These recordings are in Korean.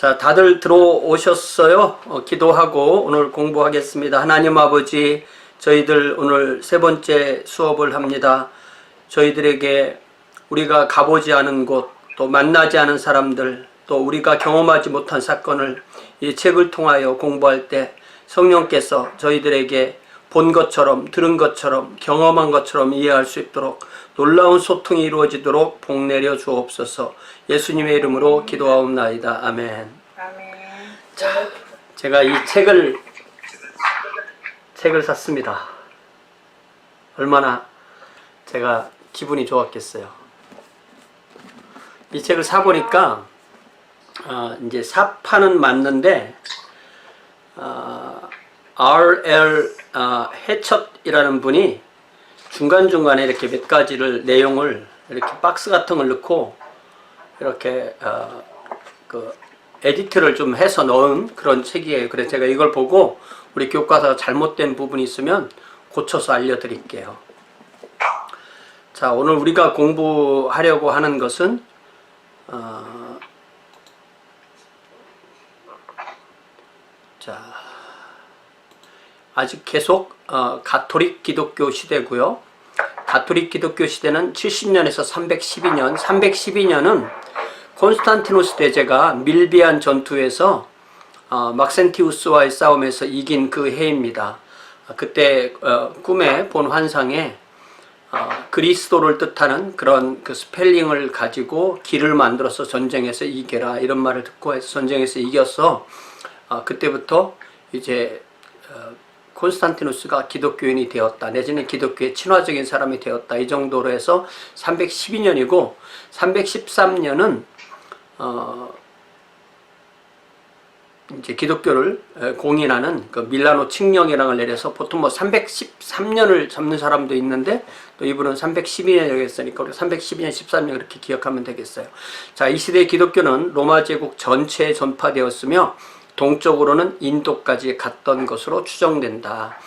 자, 다들 들어오셨어요? 기도하고 오늘 공부하겠습니다. 하나님 아버지, 저희들 오늘 세 번째 수업을 합니다. 저희들에게 우리가 가보지 않은 곳, 또 만나지 않은 사람들, 또 우리가 경험하지 못한 사건을 이 책을 통하여 공부할 때 성령께서 저희들에게 본 것처럼, 들은 것처럼, 경험한 것처럼 이해할 수 있도록 놀라운 소통이 이루어지도록 복 내려 주옵소서. 예수님의 이름으로 기도하옵나이다. 아멘. 자, 제가 이 책을 샀습니다. 얼마나 제가 기분이 좋았겠어요. 이 책을 사보니까 이제 사파는 맞는데 R.L. 해처이라는 분이 중간중간에 이렇게 몇 가지를 내용을 이렇게 박스 같은 걸 넣고 이렇게 그 에디트를 좀 해서 넣은 그런 책이에요. 그래서 제가 이걸 보고 우리 교과서가 잘못된 부분이 있으면 고쳐서 알려드릴게요. 자, 오늘 우리가 공부하려고 하는 것은 아직 계속 가톨릭 기독교 시대고요. 가톨릭 기독교 시대는 70년에서 312년, 312년은 콘스탄티누스 대제가 밀비안 전투에서 막센티우스와의 싸움에서 이긴 그 해입니다. 그때 꿈에 본 환상에 그리스도를 뜻하는 그런 그 스펠링을 가지고 길을 만들어서 전쟁에서 이겨라 이런 말을 듣고 해서 전쟁에서 이겨서 그때부터 이제 콘스탄티누스가 기독교인이 되었다. 내지는 기독교의 친화적인 사람이 되었다. 이 정도로 해서 312년이고 313년은 이제 기독교를 공인하는 그 밀라노 칙령이라는 걸 내려서 보통 뭐 313년을 잡는 사람도 있는데 또 이분은 312년이라고 했으니까 우리 312년, 13년 그렇게 기억하면 되겠어요. 자, 이 시대의 기독교는 로마 제국 전체에 전파되었으며 동쪽으로는 인도까지 갔던 것으로 추정된다.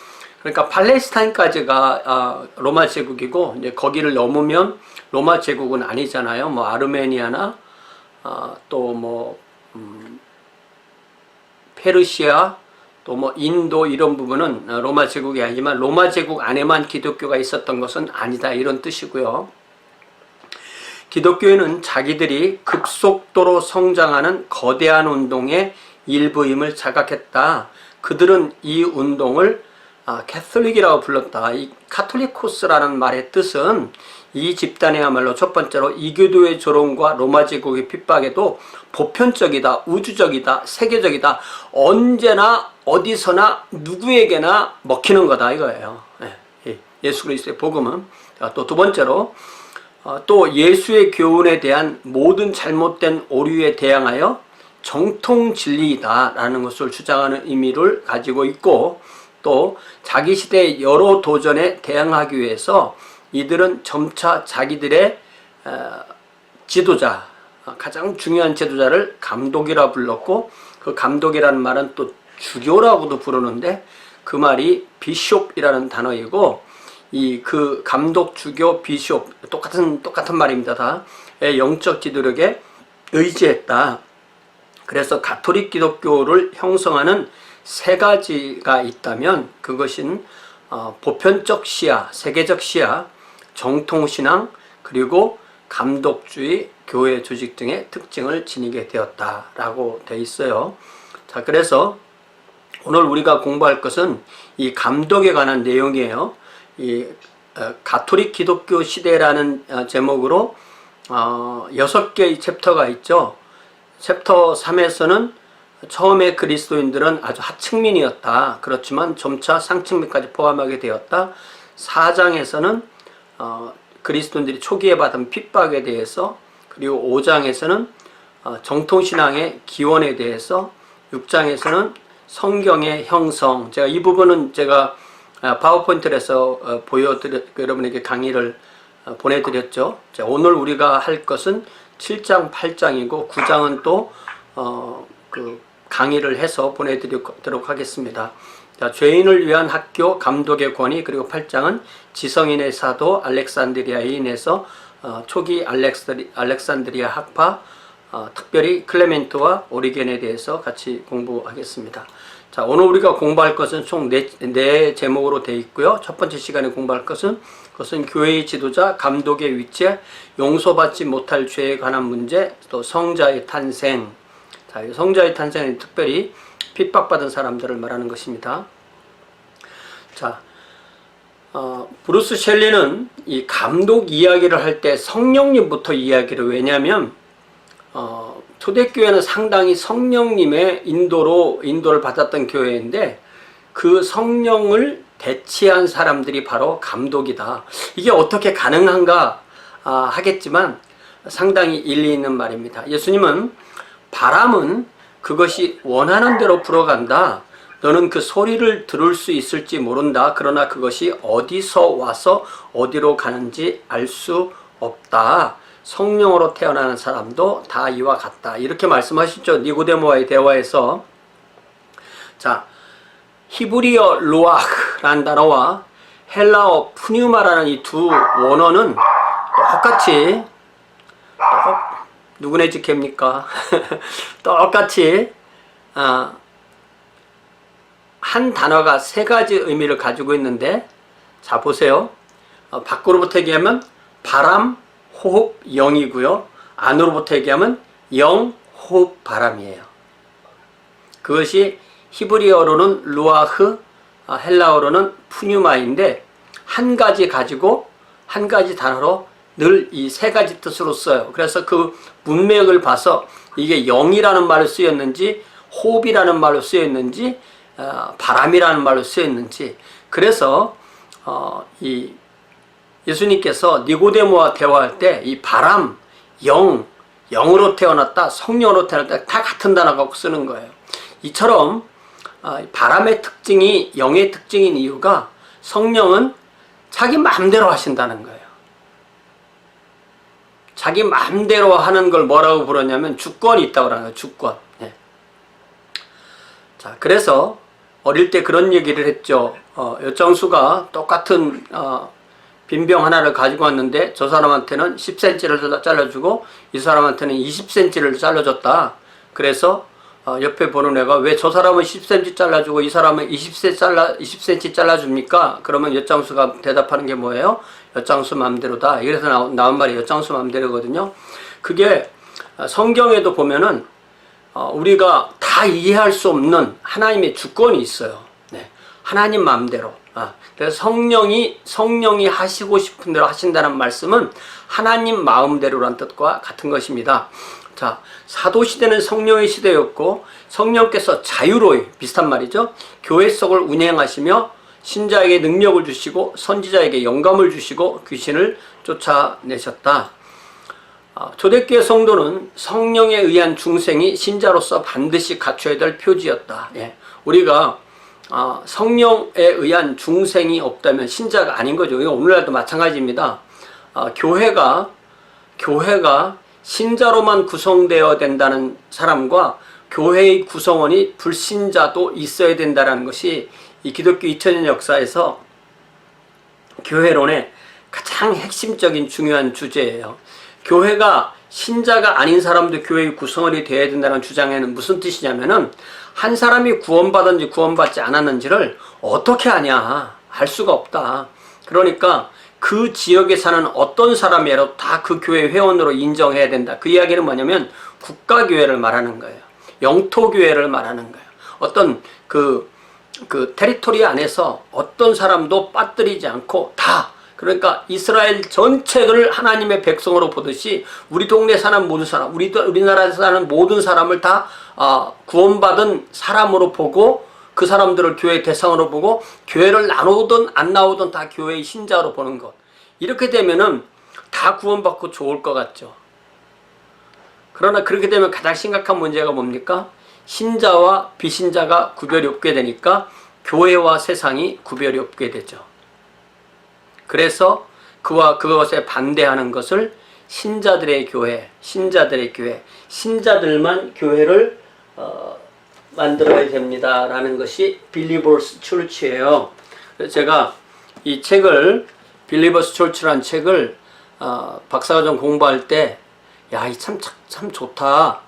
그러니까 팔레스타인까지가 로마 제국이고 이제 거기를 넘으면 로마 제국은 아니잖아요. 뭐 아르메니아나 또 뭐 페르시아 또 뭐 인도 이런 부분은 로마 제국이 아니지만 로마 제국 안에만 기독교가 있었던 것은 아니다 이런 뜻이고요. 기독교인은 자기들이 급속도로 성장하는 거대한 운동의 일부임을 자각했다. 그들은 이 운동을 캐톨릭이라고 불렀다. 이 카톨리코스라는 말의 뜻은 이 집단이야말로 첫 번째로 이교도의 조롱과 로마 제국의 핍박에도 보편적이다, 우주적이다, 세계적이다, 언제나 어디서나 누구에게나 먹히는 거다 이거예요. 예수 그리스도의 복음은. 또 두 번째로 또 예수의 교훈에 대한 모든 잘못된 오류에 대항하여 정통 진리이다 라는 것을 주장하는 의미를 가지고 있고, 또 자기 시대의 여러 도전에 대항하기 위해서 이들은 점차 자기들의 지도자, 가장 중요한 지도자를 감독이라 불렀고, 그 감독이라는 말은 또 주교라고도 부르는데 그 말이 비숍이라는 단어이고, 이 그 감독, 주교, 비숍 똑같은 말입니다. 다 영적 지도력에 의지했다. 그래서 가톨릭 기독교를 형성하는 세 가지가 있다면 그것은 보편적 시야, 세계적 시야, 정통신앙, 그리고 감독주의, 교회 조직 등의 특징을 지니게 되었다라고 되어 있어요. 자, 그래서 오늘 우리가 공부할 것은 이 감독에 관한 내용이에요. 이 가톨릭 기독교 시대라는 제목으로 6개의 챕터가 있죠. 챕터 3에서는 처음에 그리스도인들은 아주 하층민이었다. 그렇지만 점차 상층민까지 포함하게 되었다. 4장에서는 그리스도인들이 초기에 받은 핍박에 대해서, 그리고 5장에서는 정통신앙의 기원에 대해서, 6장에서는 성경의 형성. 제가 이 부분은 제가 파워포인트를 해서 여러분에게 강의를 보내드렸죠. 자, 오늘 우리가 할 것은 7장, 8장이고 9장은 또 그 강의를 해서 보내드리도록 하겠습니다. 자, 죄인을 위한 학교 감독의 권위, 그리고 8장은 지성인의 사도 알렉산드리아인에서 초기 알렉산드리아 학파 특별히 클레멘트와 오리겐에 대해서 같이 공부하겠습니다. 자, 오늘 우리가 공부할 것은 총 네 제목으로 되어 있고요. 첫 번째 시간에 공부할 것은 그것은 교회의 지도자, 감독의 위치에 용서받지 못할 죄에 관한 문제, 또 성자의 탄생. 자, 이 성자의 탄생은 특별히 핍박받은 사람들을 말하는 것입니다. 자, 브루스 셸리는 이 감독 이야기를 할 때 성령님부터 이야기를, 왜냐하면 초대교회는 상당히 성령님의 인도를 받았던 교회인데 그 성령을 대치한 사람들이 바로 감독이다. 이게 어떻게 가능한가 하겠지만 상당히 일리 있는 말입니다. 예수님은 바람은 그것이 원하는 대로 불어간다. 너는 그 소리를 들을 수 있을지 모른다. 그러나 그것이 어디서 와서 어디로 가는지 알 수 없다. 성령으로 태어나는 사람도 다 이와 같다. 이렇게 말씀하시죠. 니고데모와의 대화에서. 자, 히브리어 루아흐라는 단어와 헬라어 푸뉴마라는 이 두 원어는 똑같이 누구네 집 개입니까? 똑같이 한 단어가 세 가지 의미를 가지고 있는데, 자 보세요. 밖으로부터 얘기하면 바람, 호흡, 영이고요. 안으로부터 얘기하면 영, 호흡, 바람이에요. 그것이 히브리어로는 루아흐, 헬라어로는 푸뉴마인데 한 가지 가지고 한 가지 단어로 늘 이 세 가지 뜻으로 써요. 그래서 그 문맥을 봐서 이게 영이라는 말로 쓰였는지 호흡이라는 말로 쓰였는지 바람이라는 말로 쓰였는지, 그래서 이 예수님께서 니고데모와 대화할 때 이 바람, 영으로 태어났다, 성령으로 태어났다 다 같은 단어 갖고 쓰는 거예요. 이처럼 바람의 특징이 영의 특징인 이유가 성령은 자기 마음대로 하신다는 거예요. 자기 마음대로 하는 걸 뭐라고 부르냐면 주권이 있다고 하는 거예요. 주권. 네. 자, 그래서 어릴 때 그런 얘기를 했죠. 엿장수가 똑같은 빈병 하나를 가지고 왔는데 저 사람한테는 10cm를 잘라주고 이 사람한테는 20cm를 잘라줬다. 그래서 옆에 보는 애가 왜 저 사람은 10cm 잘라주고 이 사람은 20cm 잘라줍니까? 그러면 엿장수가 대답하는 게 뭐예요? 엿장수 맘대로다. 이래서 나온 말이 엿장수 맘대로거든요. 그게 성경에도 보면은 우리가 다 이해할 수 없는 하나님의 주권이 있어요. 네. 하나님 마음대로. 그래서 성령이 하시고 싶은 대로 하신다는 말씀은 하나님 마음대로란 뜻과 같은 것입니다. 자, 사도시대는 성령의 시대였고 성령께서 자유로이, 비슷한 말이죠, 교회 속을 운행하시며 신자에게 능력을 주시고 선지자에게 영감을 주시고 귀신을 쫓아내셨다. 초대교회 성도는 성령에 의한 중생이 신자로서 반드시 갖춰야 될 표지였다. 예. 우리가 성령에 의한 중생이 없다면 신자가 아닌 거죠. 이거 오늘날도 마찬가지입니다. 교회가 신자로만 구성되어야 된다는 사람과 교회의 구성원이 불신자도 있어야 된다는 것이 이 기독교 2000년 역사에서 교회론의 가장 핵심적인 중요한 주제예요. 교회가 신자가 아닌 사람도 교회의 구성원이 되어야 된다는 주장에는 무슨 뜻이냐면은 한 사람이 구원받았는지 구원받지 않았는지를 어떻게 아냐, 할 수가 없다. 그러니까 그 지역에 사는 어떤 사람이라도 다 그 교회 회원으로 인정해야 된다. 그 이야기는 뭐냐면 국가교회를 말하는 거예요. 영토교회를 말하는 거예요. 어떤 그 테리토리 안에서 어떤 사람도 빠뜨리지 않고 다, 그러니까 이스라엘 전체를 하나님의 백성으로 보듯이 우리 동네 사는 모든 사람, 우리나라에서 사는 모든 사람을 다 구원받은 사람으로 보고 그 사람들을 교회의 대상으로 보고 교회를 나누든 안 나오든 다 교회의 신자로 보는 것. 이렇게 되면은 다 구원받고 좋을 것 같죠. 그러나 그렇게 되면 가장 심각한 문제가 뭡니까? 신자와 비신자가 구별이 없게 되니까 교회와 세상이 구별이 없게 되죠. 그래서 그것에 반대하는 것을 신자들의 교회, 신자들만 교회를 만들어야 됩니다 라는 것이 빌리버스 철치예요. 제가 이 책을, 빌리버스 철치라는 책을 박사과정 공부할 때 야, 이 참 좋다.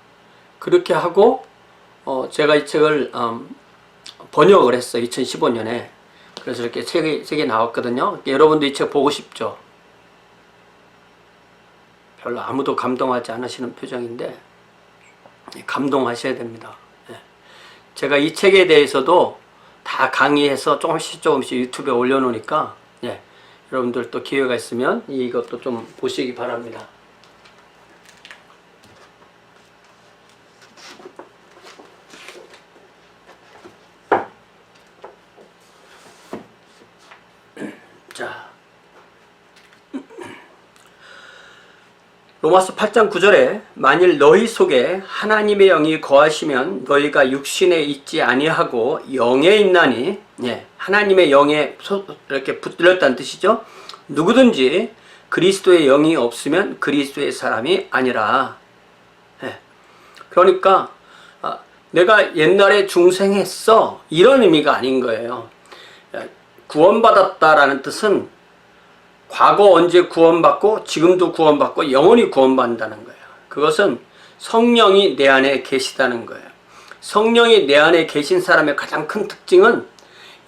그렇게 하고 제가 이 책을 번역을 했어요. 2015년에. 그래서 이렇게 책이 나왔거든요. 여러분도 이 책 보고 싶죠? 별로 아무도 감동하지 않으시는 표정인데 감동하셔야 됩니다. 제가 이 책에 대해서도 다 강의해서 조금씩 유튜브에 올려놓으니까 여러분들 또 기회가 있으면 이것도 좀 보시기 바랍니다. 자, 로마서 8장 9절에 만일 너희 속에 하나님의 영이 거하시면 너희가 육신에 있지 아니하고 영에 있나니, 하나님의 영에 이렇게 붙들렸다는 뜻이죠. 누구든지 그리스도의 영이 없으면 그리스도의 사람이 아니라. 그러니까 내가 옛날에 중생했어 이런 의미가 아닌 거예요. 구원받았다라는 뜻은 과거 언제 구원받고 지금도 구원받고 영원히 구원받는다는 거예요. 그것은 성령이 내 안에 계시다는 거예요. 성령이 내 안에 계신 사람의 가장 큰 특징은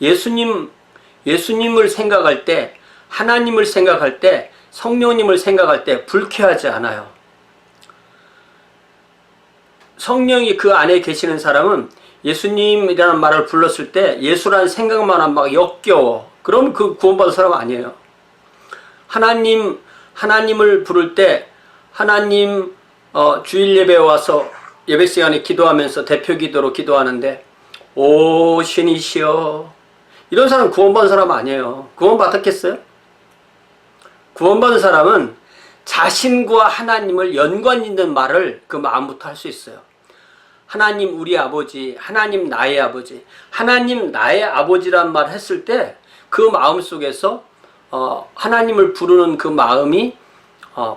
예수님을 생각할 때, 하나님을 생각할 때, 성령님을 생각할 때 불쾌하지 않아요. 성령이 그 안에 계시는 사람은 예수님이라는 말을 불렀을 때 예수라는 생각만 하면 막 역겨워. 그럼 그 구원받은 사람 아니에요. 하나님을 부를 때 하나님 주일 예배에 와서 예배 시간에 기도하면서 대표 기도로 기도하는데 오 신이시여 이런 사람 구원받은 사람 아니에요. 구원받았겠어요? 구원받은 사람은 자신과 하나님을 연관 있는 말을 그 마음부터 할 수 있어요. 하나님 우리 아버지, 하나님 나의 아버지, 하나님 나의 아버지란 말을 했을 때 그 마음 속에서 하나님을 부르는 그 마음이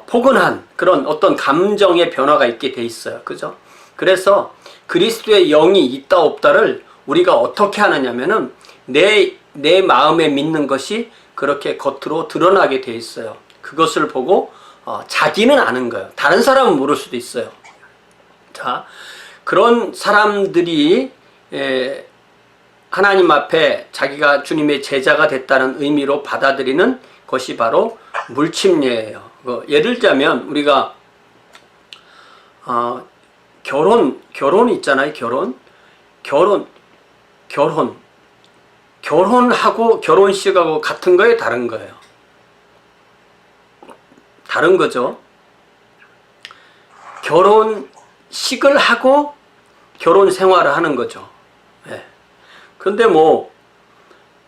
포근한 그런 어떤 감정의 변화가 있게 돼 있어요. 그죠? 그래서 그리스도의 영이 있다 없다를 우리가 어떻게 하느냐면은 내 마음에 믿는 것이 그렇게 겉으로 드러나게 돼 있어요. 그것을 보고 자기는 아는 거예요. 다른 사람은 모를 수도 있어요. 자, 그런 사람들이 하나님 앞에 자기가 주님의 제자가 됐다는 의미로 받아들이는 것이 바로 물침례예요. 예를 들자면 우리가 결혼 있잖아요. 결혼하고 결혼식하고 같은 거예요, 다른 거예요? 다른 거죠. 결혼식을 하고 결혼 생활을 하는 거죠. 그런데 뭐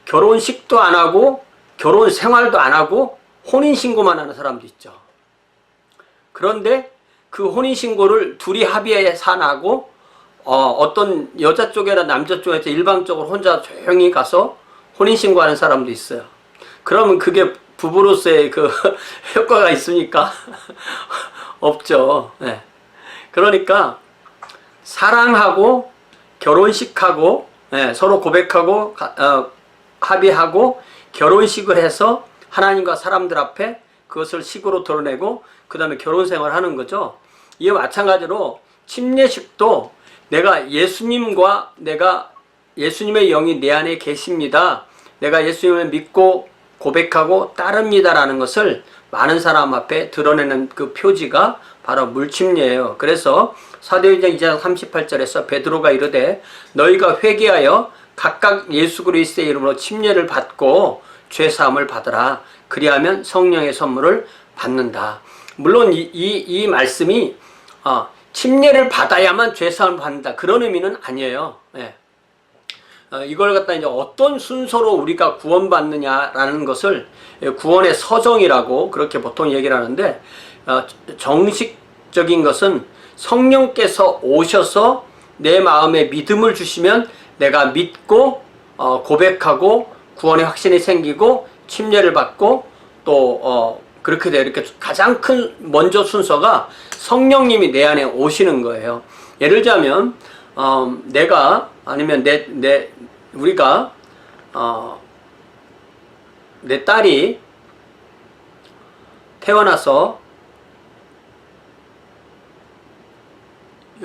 결혼식도 안 하고 결혼 생활도 안 하고 혼인신고만 하는 사람도 있죠. 그런데 그 혼인신고를 둘이 합의해서 안 하고 어떤 여자 쪽이나 남자 쪽에서 일방적으로 혼자 조용히 가서 혼인신고하는 사람도 있어요. 그러면 그게 부부로서의 그 효과가 있습니까? 없죠. 그러니까 사랑하고 결혼식하고 서로 고백하고 합의하고 결혼식을 해서 하나님과 사람들 앞에 그것을 식으로 드러내고 그 다음에 결혼생활을 하는 거죠. 이에 마찬가지로 침례식도 내가 예수님의 영이 내 안에 계십니다. 내가 예수님을 믿고 고백하고 따릅니다라는 것을 많은 사람 앞에 드러내는 그 표지가 바로 물침례예요. 그래서 사도행전 2장 38절에서 베드로가 이르되 너희가 회개하여 각각 예수 그리스도의 이름으로 침례를 받고 죄사함을 받으라. 그리하면 성령의 선물을 받는다. 물론 이 말씀이 침례를 받아야만 죄사함을 받는다 그런 의미는 아니에요. 이걸 갖다 이제 어떤 순서로 우리가 구원받느냐라는 것을 구원의 서정이라고 그렇게 보통 얘기를 하는데 정식적인 것은 성령께서 오셔서 내 마음에 믿음을 주시면 내가 믿고 고백하고 구원의 확신이 생기고 침례를 받고 또 그렇게 돼요. 이렇게 가장 큰 먼저 순서가 성령님이 내 안에 오시는 거예요. 예를 들자면 내가 아니면 우리가 내 딸이 태어나서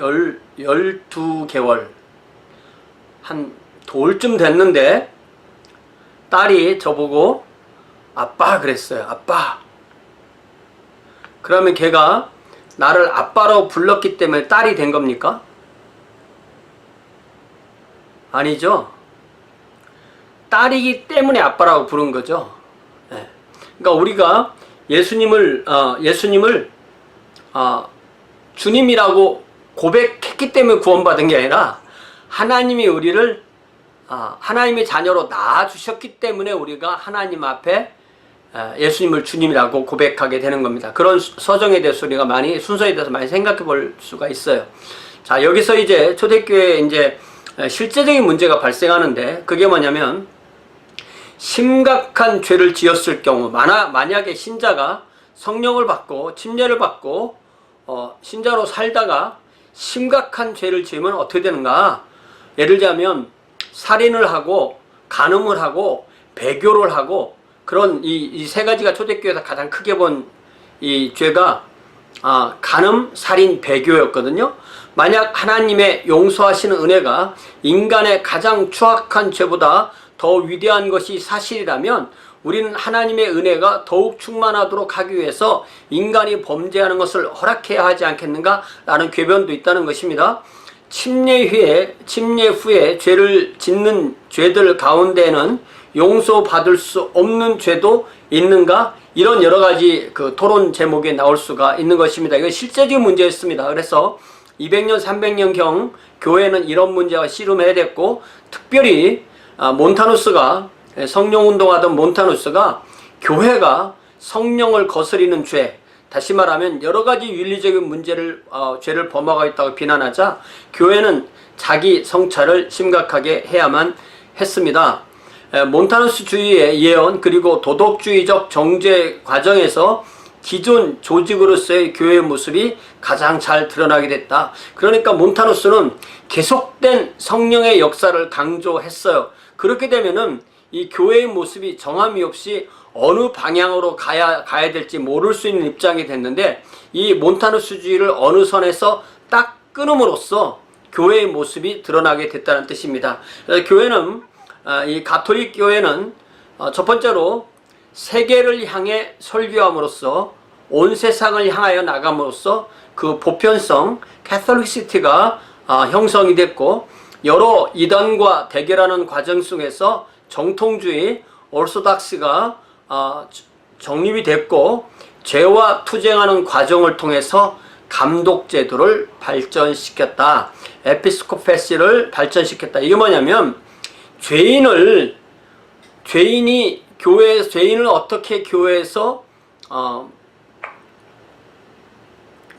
12개월 한 돌쯤 됐는데 딸이 저보고 아빠 그랬어요. 아빠. 그러면 걔가 나를 아빠라고 불렀기 때문에 딸이 된 겁니까? 아니죠. 딸이기 때문에 아빠라고 부른 거죠. 네. 그러니까 우리가 예수님을 주님이라고 고백했기 때문에 구원받은 게 아니라 하나님이 우리를 하나님의 자녀로 낳아주셨기 때문에 우리가 하나님 앞에 예수님을 주님이라고 고백하게 되는 겁니다. 그런 서정에 대해서 우리가 순서에 대해서 많이 생각해 볼 수가 있어요. 자, 여기서 이제 초대교회에 이제 실제적인 문제가 발생하는데, 그게 뭐냐면 심각한 죄를 지었을 경우, 만약에 신자가 성령을 받고 침례를 받고 신자로 살다가 심각한 죄를 지으면 어떻게 되는가? 예를 들자면 살인을 하고 간음을 하고 배교를 하고, 그런 이 세 가지가 초대교회에서 가장 크게 본 이 죄가 간음, 살인, 배교였거든요. 만약 하나님의 용서하시는 은혜가 인간의 가장 추악한 죄보다 더 위대한 것이 사실이라면 우리는 하나님의 은혜가 더욱 충만하도록 하기 위해서 인간이 범죄하는 것을 허락해야 하지 않겠는가? 라는 궤변도 있다는 것입니다. 침례 후에 죄를 짓는 죄들 가운데는 용서받을 수 없는 죄도 있는가? 이런 여러 가지 그 토론 제목에 나올 수가 있는 것입니다. 이건 실제적인 문제였습니다. 그래서 200년, 300년경 교회는 이런 문제와 씨름해야 됐고, 특별히 몬타누스가 성령운동하던 몬타누스가 교회가 성령을 거스리는 죄, 다시 말하면 여러 가지 윤리적인 죄를 범하고 있다고 비난하자 교회는 자기 성찰을 심각하게 해야만 했습니다. 몬타누스주의의 예언, 그리고 도덕주의적 정죄 과정에서 기존 조직으로서의 교회의 모습이 가장 잘 드러나게 됐다. 그러니까 몬타누스는 계속된 성령의 역사를 강조했어요. 그렇게 되면은 이 교회의 모습이 정함이 없이 어느 방향으로 가야 될지 모를 수 있는 입장이 됐는데, 이 몬타누스주의를 어느 선에서 딱 끊음으로써 교회의 모습이 드러나게 됐다는 뜻입니다. 그래서 교회는 이 가톨릭 교회는 첫 번째로 세계를 향해 설교함으로써, 온 세상을 향하여 나감으로써 그 보편성 캐톨릭시티가 형성이 됐고, 여러 이단과 대결하는 과정 속에서 정통주의 오르소닥스가 정립이 됐고, 죄와 투쟁하는 과정을 통해서 감독제도를 발전시켰다. 에피스코패시를 발전시켰다. 이게 뭐냐면 죄인을 어떻게 교회에서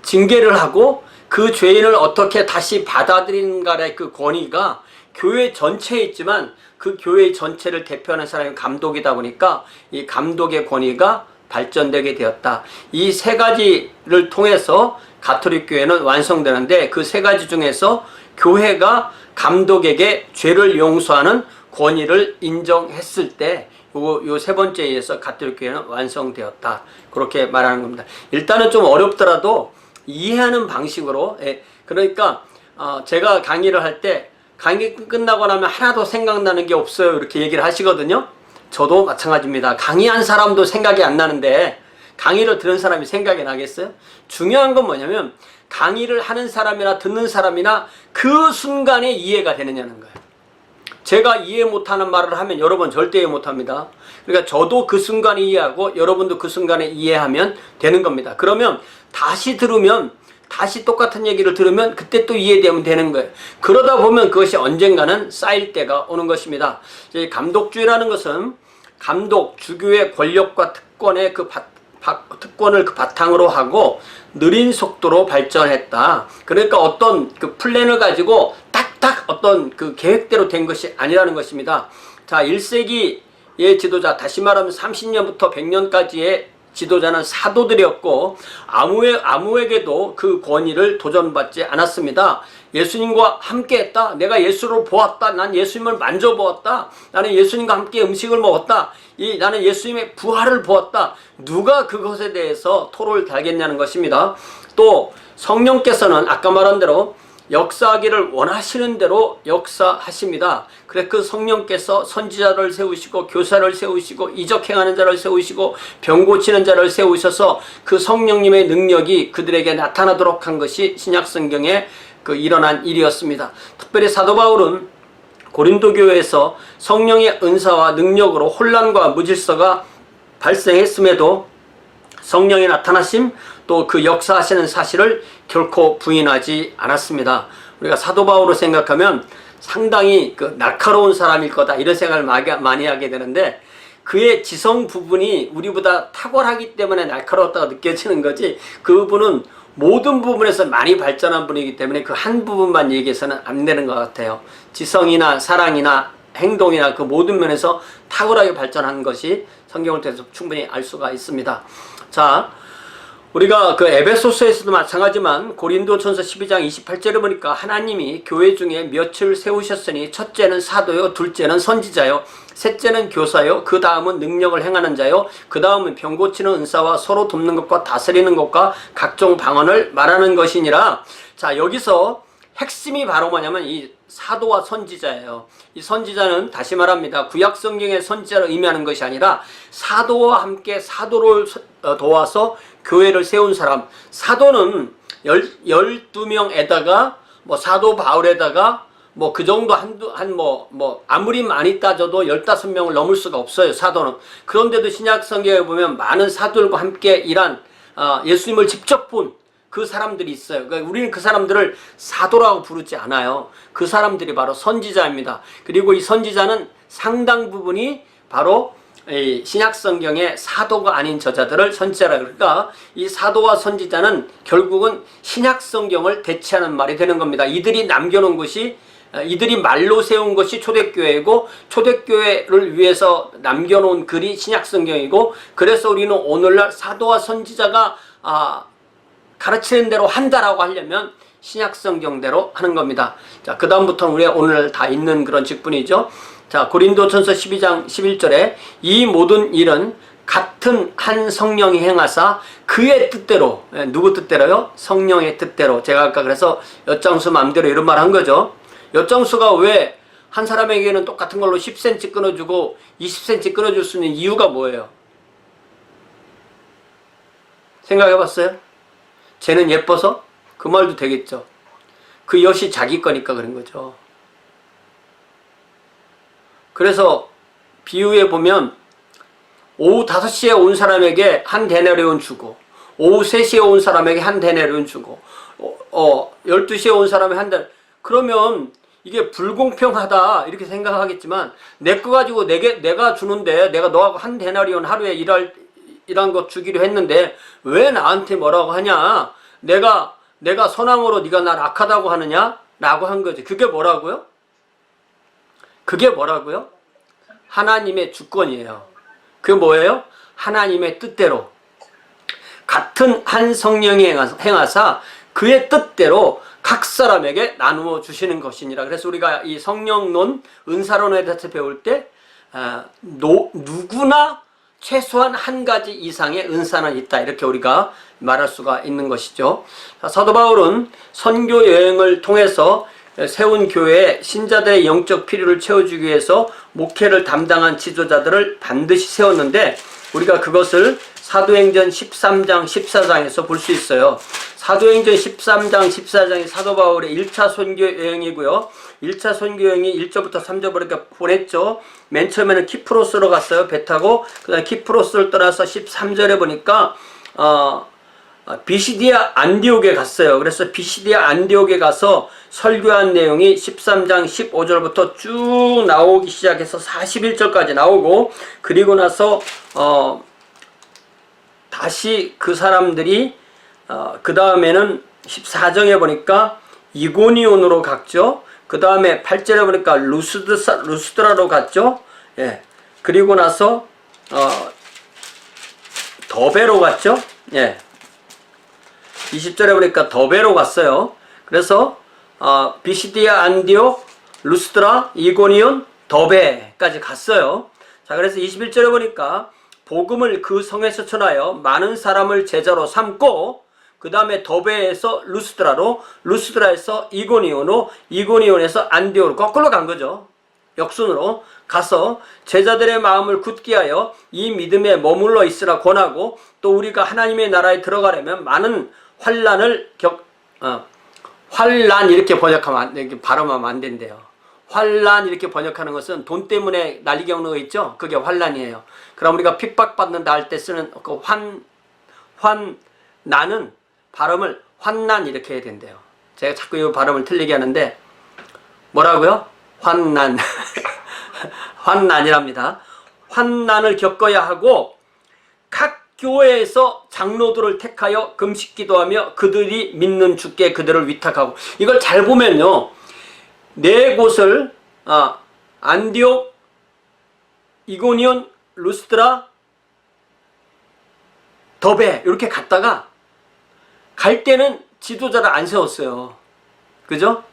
징계를 하고 그 죄인을 어떻게 다시 받아들이는가의 그 권위가 교회 전체에 있지만, 그 교회 전체를 대표하는 사람이 감독이다 보니까 이 감독의 권위가 발전되게 되었다. 이 세 가지를 통해서 가톨릭 교회는 완성되는데, 그 세 가지 중에서 교회가 감독에게 죄를 용서하는 권위를 인정했을 때 요 세 번째에 의해서 가톨릭 교회는 완성되었다. 그렇게 말하는 겁니다. 일단은 좀 어렵더라도 이해하는 방식으로, 그러니까 제가 강의를 할 때 강의 끝나고 나면 하나도 생각나는 게 없어요, 이렇게 얘기를 하시거든요. 저도 마찬가지입니다. 강의한 사람도 생각이 안 나는데 강의를 들은 사람이 생각이 나겠어요? 중요한 건 뭐냐면 강의를 하는 사람이나 듣는 사람이나 그 순간에 이해가 되느냐는 거예요. 제가 이해 못하는 말을 하면 여러분 절대 이해 못합니다. 그러니까 저도 그 순간에 이해하고 여러분도 그 순간에 이해하면 되는 겁니다. 그러면 다시 들으면, 다시 똑같은 얘기를 들으면 그때 또 이해되면 되는 거예요. 그러다 보면 그것이 언젠가는 쌓일 때가 오는 것입니다. 감독주의라는 것은 감독, 주교의 권력과 특권의 특권을 그 바탕으로 하고 느린 속도로 발전했다. 그러니까 어떤 그 플랜을 가지고 딱딱 어떤 그 계획대로 된 것이 아니라는 것입니다. 자, 1세기의 지도자, 다시 말하면 30년부터 100년까지의 지도자는 사도들이었고, 아무에게도 그 권위를 도전받지 않았습니다. 예수님과 함께 했다. 내가 예수를 보았다. 난 예수님을 만져보았다. 나는 예수님과 함께 음식을 먹었다. 나는 예수님의 부활을 보았다. 누가 그것에 대해서 토를 달겠냐는 것입니다. 또 성령께서는 아까 말한 대로 역사하기를 원하시는 대로 역사하십니다. 그래서 그 성령께서 선지자를 세우시고 교사를 세우시고 이적 행하는 자를 세우시고 병 고치는 자를 세우셔서 그 성령님의 능력이 그들에게 나타나도록 한 것이 신약성경에 그 일어난 일이었습니다. 특별히 사도 바울은 고린도 교회에서 성령의 은사와 능력으로 혼란과 무질서가 발생했음에도 성령의 나타나심 또 그 역사하시는 사실을 결코 부인하지 않았습니다. 우리가 사도 바울을 생각하면 상당히 그 날카로운 사람일 거다 이런 생각을 많이 하게 되는데, 그의 지성 부분이 우리보다 탁월하기 때문에 날카로웠다고 느껴지는 거지, 그분은 모든 부분에서 많이 발전한 분이기 때문에 그 한 부분만 얘기해서는 안 되는 것 같아요. 지성이나 사랑이나 행동이나 그 모든 면에서 탁월하게 발전한 것이 성경을 통해서 충분히 알 수가 있습니다. 자, 우리가 그 에베소서에서도 마찬가지지만 고린도전서 12장 28절을 보니까 하나님이 교회 중에 몇을 세우셨으니 첫째는 사도요, 둘째는 선지자요, 셋째는 교사요, 그 다음은 능력을 행하는 자요, 그 다음은 병 고치는 은사와 서로 돕는 것과 다스리는 것과 각종 방언을 말하는 것이니라. 자, 여기서 핵심이 바로 뭐냐면 이 사도와 선지자예요. 이 선지자는 다시 말합니다. 구약 성경의 선지자를 의미하는 것이 아니라 사도와 함께 사도를 도와서 교회를 세운 사람. 사도는 12명에다가 뭐 사도 바울에다가 뭐 그 정도 아무리 많이 따져도 15명을 넘을 수가 없어요, 사도는. 그런데도 신약 성경에 보면 많은 사도들과 함께 일한 예수님을 직접 본 그 사람들이 있어요. 그러니까 우리는 그 사람들을 사도라고 부르지 않아요. 그 사람들이 바로 선지자입니다. 그리고 이 선지자는 상당 부분이 바로 신약 성경의 사도가 아닌 저자들을 선지자라. 그러니까 이 사도와 선지자는 결국은 신약 성경을 대체하는 말이 되는 겁니다. 이들이 남겨놓은 것이, 이들이 말로 세운 것이 초대교회이고, 초대교회를 위해서 남겨놓은 글이 신약 성경이고, 그래서 우리는 오늘날 사도와 선지자가 가르치는 대로 한다라고 하려면 신약 성경대로 하는 겁니다. 자, 그 다음부터는 우리가 오늘 다 있는 그런 직분이죠. 자, 고린도전서 12장 11절에 이 모든 일은 같은 한 성령이 행하사 그의 뜻대로, 누구 뜻대로요? 성령의 뜻대로. 제가 아까 그래서 엿장수 맘대로 이런 말 한 거죠. 엿장수가 왜 한 사람에게는 똑같은 걸로 10cm 끊어주고 20cm 끊어줄 수 있는 이유가 뭐예요? 생각해 봤어요? 쟤는 예뻐서? 그 말도 되겠죠. 그 엿이 자기 거니까 그런 거죠. 그래서 비유에 보면 오후 5시에 온 사람에게 한 데나리온 주고, 오후 3시에 온 사람에게 한 데나리온 주고, 12시에 온 사람에 한 데나리온, 그러면 이게 불공평하다 이렇게 생각하겠지만, 내 거 가지고 내가 주는데 내가 너하고 한 데나리온 하루에 일한 거 주기로 했는데 왜 나한테 뭐라고 하냐? 내가 선함으로 네가 날 악하다고 하느냐? 라고 한 거지. 그게 뭐라고요? 그게 뭐라고요? 하나님의 주권이에요. 그게 뭐예요? 하나님의 뜻대로 같은 한 성령이 행하사 그의 뜻대로 각 사람에게 나누어 주시는 것이니라. 그래서 우리가 이 성령론, 은사론에 대해서 배울 때 누구나 최소한 한 가지 이상의 은사는 있다, 이렇게 우리가 말할 수가 있는 것이죠. 사도 바울은 선교 여행을 통해서 세운 교회에 신자들의 영적 필요를 채워주기 위해서 목회를 담당한 지도자들을 반드시 세웠는데, 우리가 그것을 사도행전 13장 14장에서 볼 수 있어요. 사도행전 13장 14장이 사도 바울의 1차 선교 여행이고요. 1차 선교 여행이 1절부터 3절부터 보냈죠. 맨 처음에는 키프로스로 갔어요, 배 타고. 그 다음에 키프로스를 떠나서 13절에 보니까 비시디아 안디옥에 갔어요. 그래서 비시디아 안디옥에 가서 설교한 내용이 13장 15절부터 쭉 나오기 시작해서 41절까지 나오고, 그리고 나서 다시 그 사람들이 그 다음에는 14장에 보니까 이고니온으로 갔죠. 그 다음에 8절에 보니까 루스드라로 갔죠. 예. 그리고 나서 더베로 갔죠. 예. 20절에 보니까 더베로 갔어요. 그래서 비시디아, 안디옥, 루스드라, 이고니온, 더베까지 갔어요. 자, 그래서 21절에 보니까 복음을 그 성에서 전하여 많은 사람을 제자로 삼고, 그 다음에 더베에서 루스드라로, 루스드라에서 이고니온으로, 이고니온에서 안디오로 거꾸로 간 거죠. 역순으로 가서 제자들의 마음을 굳게 하여 이 믿음에 머물러 있으라 권하고, 또 우리가 하나님의 나라에 들어가려면 많은 환난을 환난 이렇게 번역하면 이렇게 발음하면 안 된대요. 환난 이렇게 번역하는 것은 돈 때문에 난리 겪는 거 있죠? 그게 환난이에요. 그럼 우리가 핍박받는다 할 때 쓰는 그 환난은 발음을 환난 이렇게 해야 된대요. 제가 자꾸 이 발음을 틀리게 하는데 뭐라고요? 환난 환난이랍니다. 환난을 겪어야 하고 각 교회에서 장로들을 택하여 금식 기도하며 그들이 믿는 주께 그들을 위탁하고, 이걸 잘 보면요, 네 곳을 안디옥, 이고니온, 루스드라, 더베 이렇게 갔다가 갈 때는 지도자를 안 세웠어요. 그죠?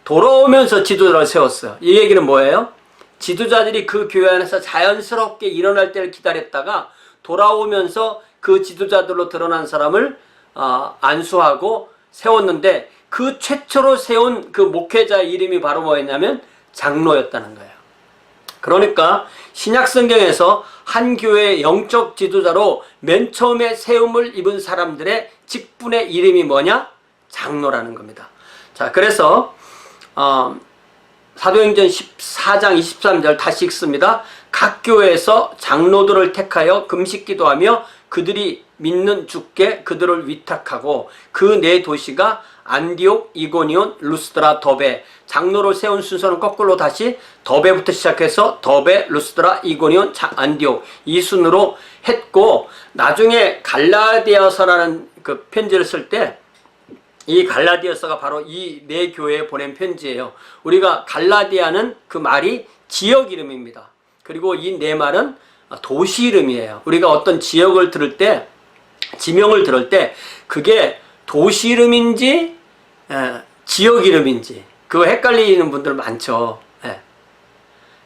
돌아오면서 지도자를 세웠어요. 이 얘기는 뭐예요? 지도자들이 그 교회 안에서 자연스럽게 일어날 때를 기다렸다가 돌아오면서 그 지도자들로 드러난 사람을 안수하고 세웠는데, 그 최초로 세운 그 목회자의 이름이 바로 뭐였냐면 장로였다는 거예요. 그러니까 신약 성경에서 한 교회의 영적 지도자로 맨 처음에 세움을 입은 사람들의 직분의 이름이 뭐냐? 장로라는 겁니다. 자, 그래서 사도행전 14장 23절 다시 읽습니다. 각 교회에서 장로들을 택하여 금식 기도하며 그들이 믿는 주께 그들을 위탁하고, 그 네 도시가 안디옥, 이고니온, 루스드라, 더베. 장로를 세운 순서는 거꾸로 다시 더베부터 시작해서 더베, 루스드라, 이고니온, 안디옥 이 순으로 했고, 나중에 갈라디아서라는 그 편지를 쓸 때 이 갈라디아서가 바로 이 네 교회에 보낸 편지예요. 우리가 갈라디아는 그 말이 지역 이름입니다. 그리고 이 네 말은 도시 이름이에요. 우리가 어떤 지역을 들을 때, 지명을 들을 때 그게 도시 이름인지 지역 이름인지 그거 헷갈리는 분들 많죠.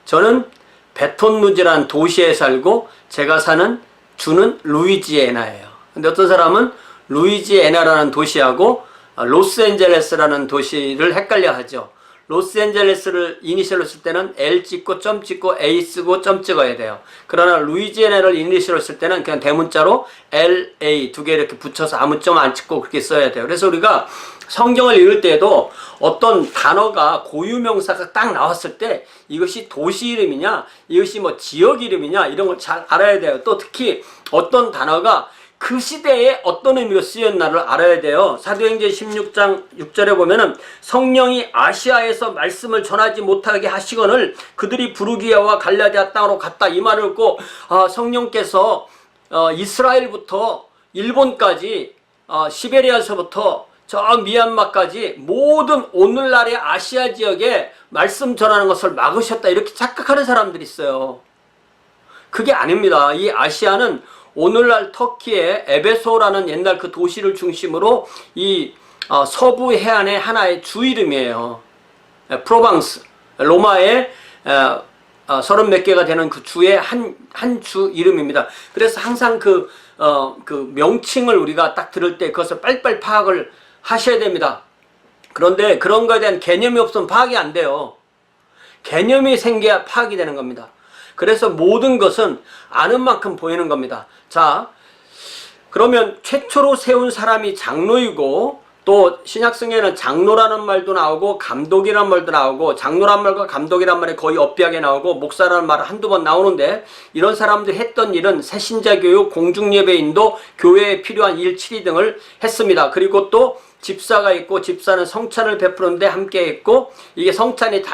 저는 베톤루즈라는 도시에 살고 제가 사는 주는 루이지애나예요. 근데 어떤 사람은 루이지애나라는 도시하고 로스앤젤레스라는 도시를 헷갈려 하죠. 로스앤젤레스를 이니셜로 쓸 때는 L 찍고 점 찍고 A 쓰고 점 찍어야 돼요. 그러나 루이지애나를 이니셜로 쓸 때는 그냥 대문자로 LA 두 개 이렇게 붙여서 아무 점 안 찍고 그렇게 써야 돼요. 그래서 우리가 성경을 읽을 때에도 어떤 단어가 고유명사가 딱 나왔을 때 이것이 도시 이름이냐, 이것이 뭐 지역 이름이냐, 이런 걸 잘 알아야 돼요. 또 특히 어떤 단어가 그 시대에 어떤 의미로 쓰였나를 알아야 돼요. 사도행전 16장 6절에 보면은 성령이 아시아에서 말씀을 전하지 못하게 하시거늘 그들이 부르기아와 갈라디아 땅으로 갔다, 이 말을 듣고 성령께서 이스라엘부터 일본까지 시베리아에서부터 저 미얀마까지 모든 오늘날의 아시아 지역에 말씀 전하는 것을 막으셨다, 이렇게 착각하는 사람들이 있어요. 그게 아닙니다. 이 아시아는 오늘날 터키의 에베소라는 옛날 그 도시를 중심으로 이 서부 해안의 하나의 주 이름이에요. 프로방스, 로마의 30몇 개가 되는 그 주의 한 주 이름입니다. 그래서 항상 그 명칭을 우리가 딱 들을 때 그것을 빨리빨리 파악을 하셔야 됩니다. 그런데 그런 거에 대한 개념이 없으면 파악이 안 돼요. 개념이 생겨야 파악이 되는 겁니다. 그래서 모든 것은 아는 만큼 보이는 겁니다. 자, 그러면 최초로 세운 사람이 장로이고, 또 신약성경에는 장로라는 말도 나오고 감독이라는 말도 나오고, 장로란 말과 감독이란 말이 거의 엇비하게 나오고, 목사라는 말은 한두 번 나오는데, 이런 사람들이 했던 일은 새신자 교육, 공중예배 인도, 교회에 필요한 일 처리 등을 했습니다. 그리고 또 집사가 있고, 집사는 성찬을 베푸는데 함께 했고, 이게 성찬이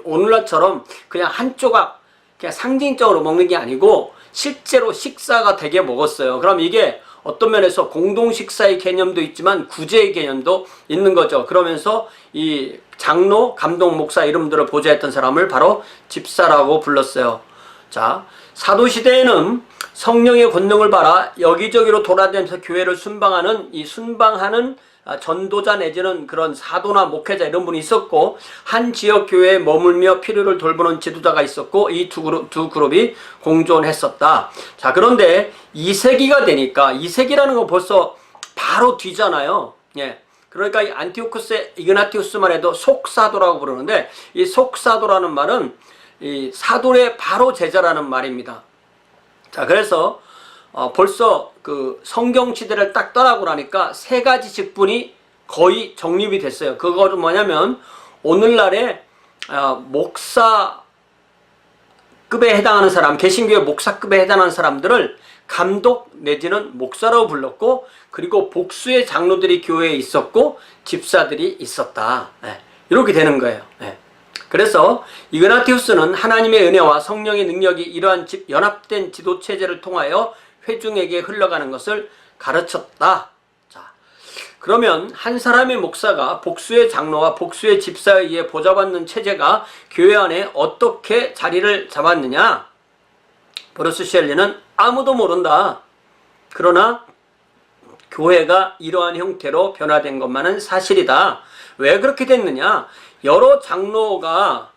오늘날처럼 그냥 한 조각 그냥 상징적으로 먹는 게 아니고 실제로 식사가 되게 먹었어요. 그럼 이게 어떤 면에서 공동 식사의 개념도 있지만 구제의 개념도 있는 거죠. 그러면서 이 장로, 감독, 목사 이름들을 보좌했던 사람을 바로 집사라고 불렀어요. 자, 사도시대에는 성령의 권능을 받아 여기저기로 돌아다니면서 교회를 순방하는 전도자 내지는 그런 사도나 목회자 이런 분이 있었고, 한 지역 교회에 머물며 필요를 돌보는 지도자가 있었고, 이 두 그룹이 공존했었다. 자, 그런데 2세기가 되니까, 2세기라는 건 벌써 바로 뒤잖아요. 예. 그러니까 이 안티오쿠스 이그나티우스만 해도 속사도라고 부르는데, 이 속사도라는 말은 이 사도의 바로 제자라는 말입니다. 자, 그래서 벌써 그 성경 시대를 딱 떠나고 나니까 세 가지 직분이 거의 정립이 됐어요. 그거는 뭐냐면 오늘날에 목사급에 해당하는 사람, 개신교회 목사급에 해당하는 사람들을 감독 내지는 목사라고 불렀고, 그리고 복수의 장로들이 교회에 있었고 집사들이 있었다. 이렇게 되는 거예요. 그래서 이그나티우스는 하나님의 은혜와 성령의 능력이 이러한 연합된 지도체제를 통하여 회중에게 흘러가는 것을 가르쳤다. 자, 그러면 한 사람의 목사가 복수의 장로와 복수의 집사에 의해 보좌받는 체제가 교회 안에 어떻게 자리를 잡았느냐? 브루스 셸리는 아무도 모른다. 그러나 교회가 이러한 형태로 변화된 것만은 사실이다. 왜 그렇게 됐느냐? 여러 장로가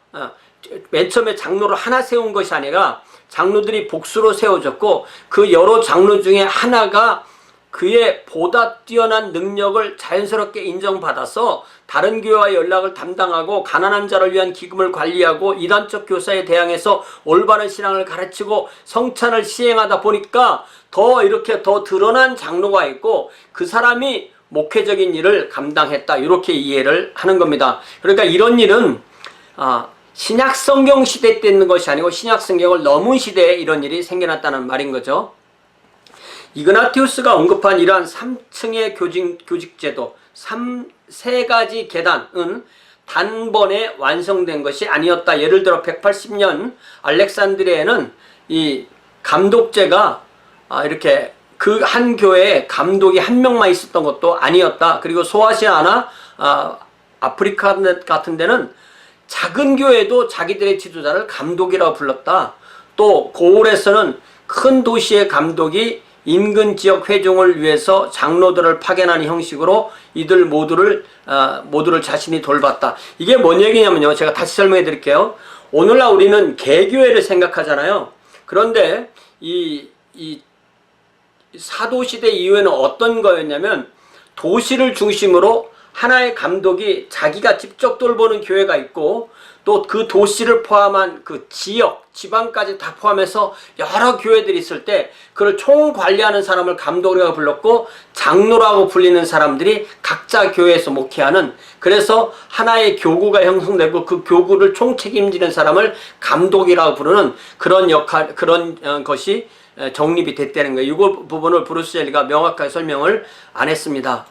맨 처음에 장로를 하나 세운 것이 아니라 장로들이 복수로 세워졌고, 그 여러 장로 중에 하나가 그의 보다 뛰어난 능력을 자연스럽게 인정받아서 다른 교회와 연락을 담당하고 가난한 자를 위한 기금을 관리하고 이단적 교사에 대항해서 올바른 신앙을 가르치고 성찬을 시행하다 보니까 이렇게 더 드러난 장로가 있고, 그 사람이 목회적인 일을 감당했다. 이렇게 이해를 하는 겁니다. 그러니까 이런 일은 신약성경 시대 때 있는 것이 아니고 신약성경을 넘은 시대에 이런 일이 생겨났다는 말인 거죠. 이그나티우스가 언급한 이러한 3층의 교직제도, 세 가지 계단은 단번에 완성된 것이 아니었다. 예를 들어 180년 알렉산드리아에는 이 감독제가 이렇게 그 한 교회에 감독이 한 명만 있었던 것도 아니었다. 그리고 소아시아나 아프리카 같은 데는 작은 교회도 자기들의 지도자를 감독이라고 불렀다. 또 고을에서는 큰 도시의 감독이 인근 지역 회중을 위해서 장로들을 파견하는 형식으로 이들 모두를 자신이 돌봤다. 이게 뭔 얘기냐면요, 제가 다시 설명해 드릴게요. 오늘날 우리는 개교회를 생각하잖아요. 그런데 이 사도시대 이후에는 어떤 거였냐면, 도시를 중심으로 하나의 감독이 자기가 직접 돌보는 교회가 있고, 또 그 도시를 포함한 그 지역, 지방까지 다 포함해서 여러 교회들이 있을 때 그걸 총관리하는 사람을 감독이라고 불렀고, 장로라고 불리는 사람들이 각자 교회에서 목회하는, 그래서 하나의 교구가 형성되고 그 교구를 총책임지는 사람을 감독이라고 부르는 그런 것이 정립이 됐다는 거예요. 이 부분을 브루스 셸리가 명확하게 설명을 안 했습니다.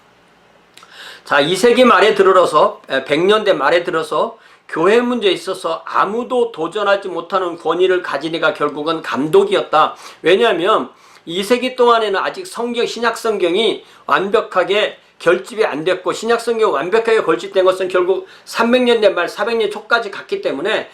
자, 2세기 말에 들어서 100년대 말에 들어서 교회 문제에 있어서 아무도 도전하지 못하는 권위를 가진 이가 결국은 감독이었다. 왜냐하면 2세기 동안에는 아직 신약 성경이 완벽하게 결집이 안 됐고, 신약 성경이 완벽하게 결집된 것은 결국 300년대 말 400년 초까지 갔기 때문에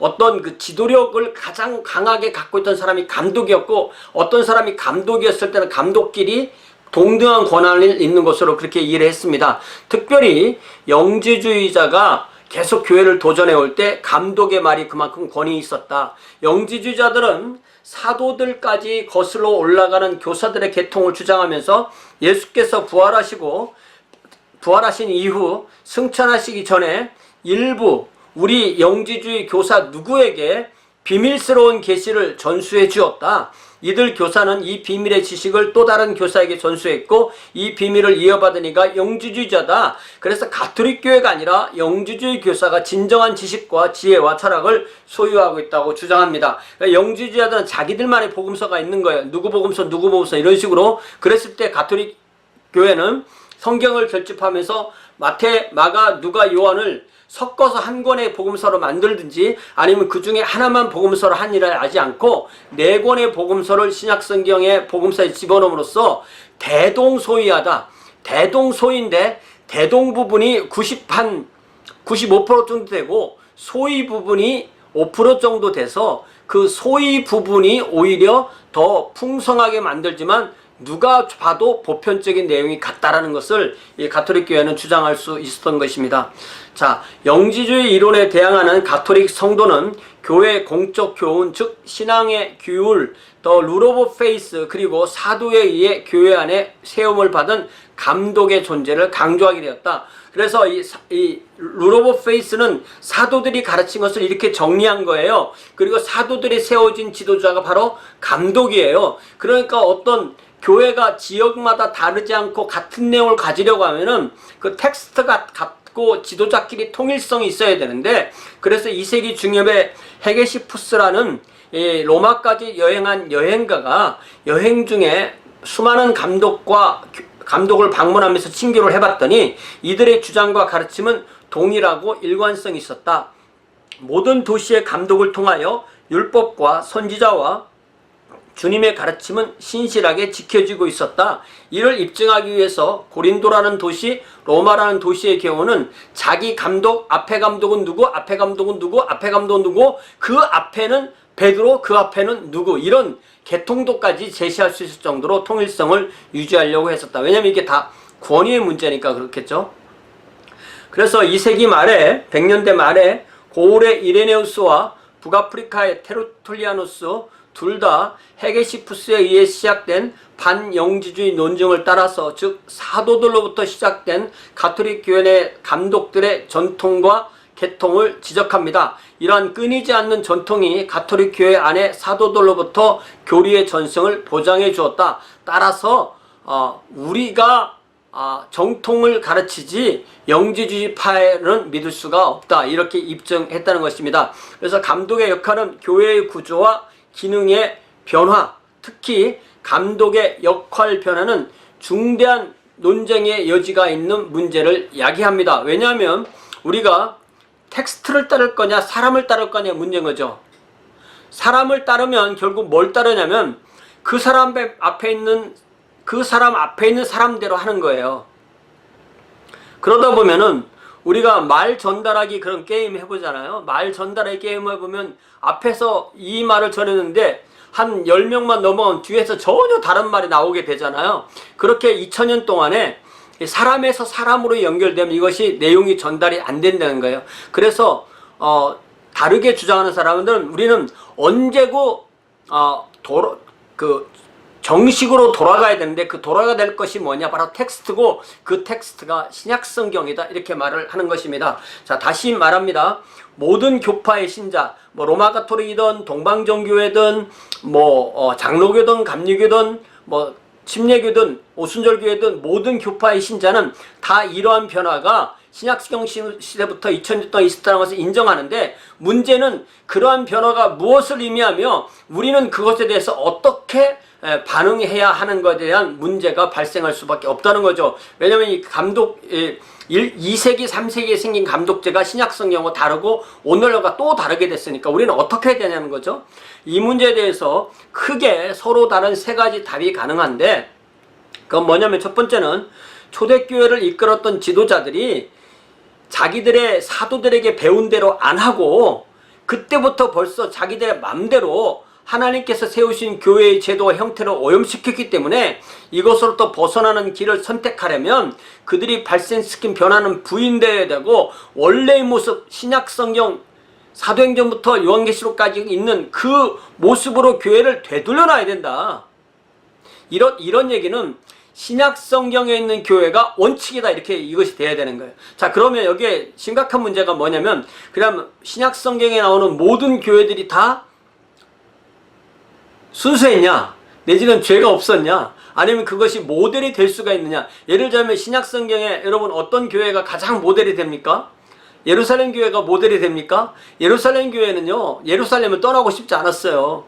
어떤 그 지도력을 가장 강하게 갖고 있던 사람이 감독이었고, 어떤 사람이 감독이었을 때는 감독끼리 동등한 권한을 있는 것으로 그렇게 이해를 했습니다. 특별히 영지주의자가 계속 교회를 도전해 올 때 감독의 말이 그만큼 권위 있었다. 영지주의자들은 사도들까지 거슬러 올라가는 교사들의 계통을 주장하면서 예수께서 부활하신 이후 승천하시기 전에 일부 우리 영지주의 교사 누구에게 비밀스러운 계시를 전수해 주었다. 이들 교사는 이 비밀의 지식을 또 다른 교사에게 전수했고, 이 비밀을 이어받은 이가 영지주의자다. 그래서 가톨릭 교회가 아니라 영지주의 교사가 진정한 지식과 지혜와 철학을 소유하고 있다고 주장합니다. 그러니까 영지주의자들은 자기들만의 복음서가 있는 거예요. 누구 복음서 이런 식으로. 그랬을 때 가톨릭 교회는 성경을 결집하면서 마태, 마가, 누가, 요한을 섞어서 한 권의 복음서로 만들든지, 아니면 그 중에 하나만 복음서로 한 일을 하지 않고 4권의 복음서를 신약성경의 복음서에 집어넣음으로써 대동소이하다. 대동소이인데 대동 부분이 95% 정도 되고 소이 부분이 5% 정도 돼서 그 소이 부분이 오히려 더 풍성하게 만들지만 누가 봐도 보편적인 내용이 같다라는 것을 이 가톨릭 교회는 주장할 수 있었던 것입니다. 자, 영지주의 이론에 대항하는 가톨릭 성도는 교회 공적 교훈, 즉 신앙의 규율, 더 룰 오브 페이스, 그리고 사도에 의해 교회 안에 세움을 받은 감독의 존재를 강조하게 되었다. 그래서 이 룰 오브 페이스는 사도들이 가르친 것을 이렇게 정리한 거예요. 그리고 사도들이 세워진 지도자가 바로 감독이에요. 그러니까 어떤 교회가 지역마다 다르지 않고 같은 내용을 가지려고 하면은 그 텍스트가 같고 지도자끼리 통일성이 있어야 되는데, 그래서 2세기 중엽에 헤게시푸스라는 로마까지 여행한 여행가가 여행 중에 수많은 감독을 방문하면서 친교를 해봤더니 이들의 주장과 가르침은 동일하고 일관성이 있었다. 모든 도시의 감독을 통하여 율법과 선지자와 주님의 가르침은 신실하게 지켜지고 있었다. 이를 입증하기 위해서 고린도라는 도시, 로마라는 도시의 경우는 자기 감독, 앞에 감독은 누구, 앞에 감독은 누구, 앞에 감독은 누구, 그 앞에는 베드로, 그 앞에는 누구, 이런 개통도까지 제시할 수 있을 정도로 통일성을 유지하려고 했었다. 왜냐하면 이게 다 권위의 문제니까 그렇겠죠. 그래서 2세기 말에, 100년대 말에 고울의 이레네우스와 북아프리카의 테르툴리아누스 둘 다 헤게시푸스에 의해 시작된 반영지주의 논증을 따라서, 즉 사도들로부터 시작된 가톨릭 교회 내 감독들의 전통과 개통을 지적합니다. 이러한 끊이지 않는 전통이 가톨릭 교회 안에 사도들로부터 교리의 전승을 보장해 주었다. 따라서 우리가 정통을 가르치지 영지주의파는 믿을 수가 없다. 이렇게 입증했다는 것입니다. 그래서 감독의 역할은 교회의 구조와 기능의 변화, 특히 감독의 역할 변화는 중대한 논쟁의 여지가 있는 문제를 야기합니다. 왜냐하면 우리가 텍스트를 따를 거냐 사람을 따를 거냐 문제인 거죠. 사람을 따르면 결국 뭘 따르냐면 그 사람 앞에 있는 사람대로 하는 거예요. 그러다 보면은 우리가 말 전달하기 그런 게임 해보잖아요. 말 전달하기 게임 해보면 앞에서 이 말을 전했는데 한 10명만 넘어온 뒤에서 전혀 다른 말이 나오게 되잖아요. 그렇게 2000년 동안에 사람에서 사람으로 연결되면 이것이 내용이 전달이 안 된다는 거예요. 그래서 다르게 주장하는 사람들은 우리는 언제고 정식으로 돌아가야 되는데 그 돌아가야 될 것이 뭐냐, 바로 텍스트고 그 텍스트가 신약성경이다, 이렇게 말을 하는 것입니다. 자, 다시 말합니다. 모든 교파의 신자, 로마 가톨릭이든 동방정교회든 장로교든 감리교든 침례교든 오순절교회든 모든 교파의 신자는 다 이러한 변화가 신약성경 시대부터 2000년 동안 있었다는 것을 인정하는데, 문제는 그러한 변화가 무엇을 의미하며 우리는 그것에 대해서 어떻게 반응해야 하는 것에 대한 문제가 발생할 수밖에 없다는 거죠. 왜냐하면 이 2세기, 3세기에 생긴 감독제가 신약성경과 다르고 오늘과 또 다르게 됐으니까 우리는 어떻게 해야 되냐는 거죠. 이 문제에 대해서 크게 서로 다른 세 가지 답이 가능한데, 그건 뭐냐면 첫 번째는 초대교회를 이끌었던 지도자들이 자기들의 사도들에게 배운 대로 안 하고 그때부터 벌써 자기들의 맘대로 하나님께서 세우신 교회의 제도와 형태를 오염시켰기 때문에 이것으로부터 벗어나는 길을 선택하려면 그들이 발생시킨 변화는 부인되어야 되고, 원래의 모습, 신약성경 사도행전부터 요한계시록까지 있는 그 모습으로 교회를 되돌려놔야 된다. 이런 얘기는 신약성경에 있는 교회가 원칙이다, 이렇게 이것이 돼야 되는 거예요. 자, 그러면 여기에 심각한 문제가 뭐냐면, 그럼 신약성경에 나오는 모든 교회들이 다 순수했냐, 내지는 죄가 없었냐, 아니면 그것이 모델이 될 수가 있느냐. 예를 들자면 신약성경에 여러분 어떤 교회가 가장 모델이 됩니까? 예루살렘 교회가 모델이 됩니까? 예루살렘 교회는요, 예루살렘을 떠나고 싶지 않았어요.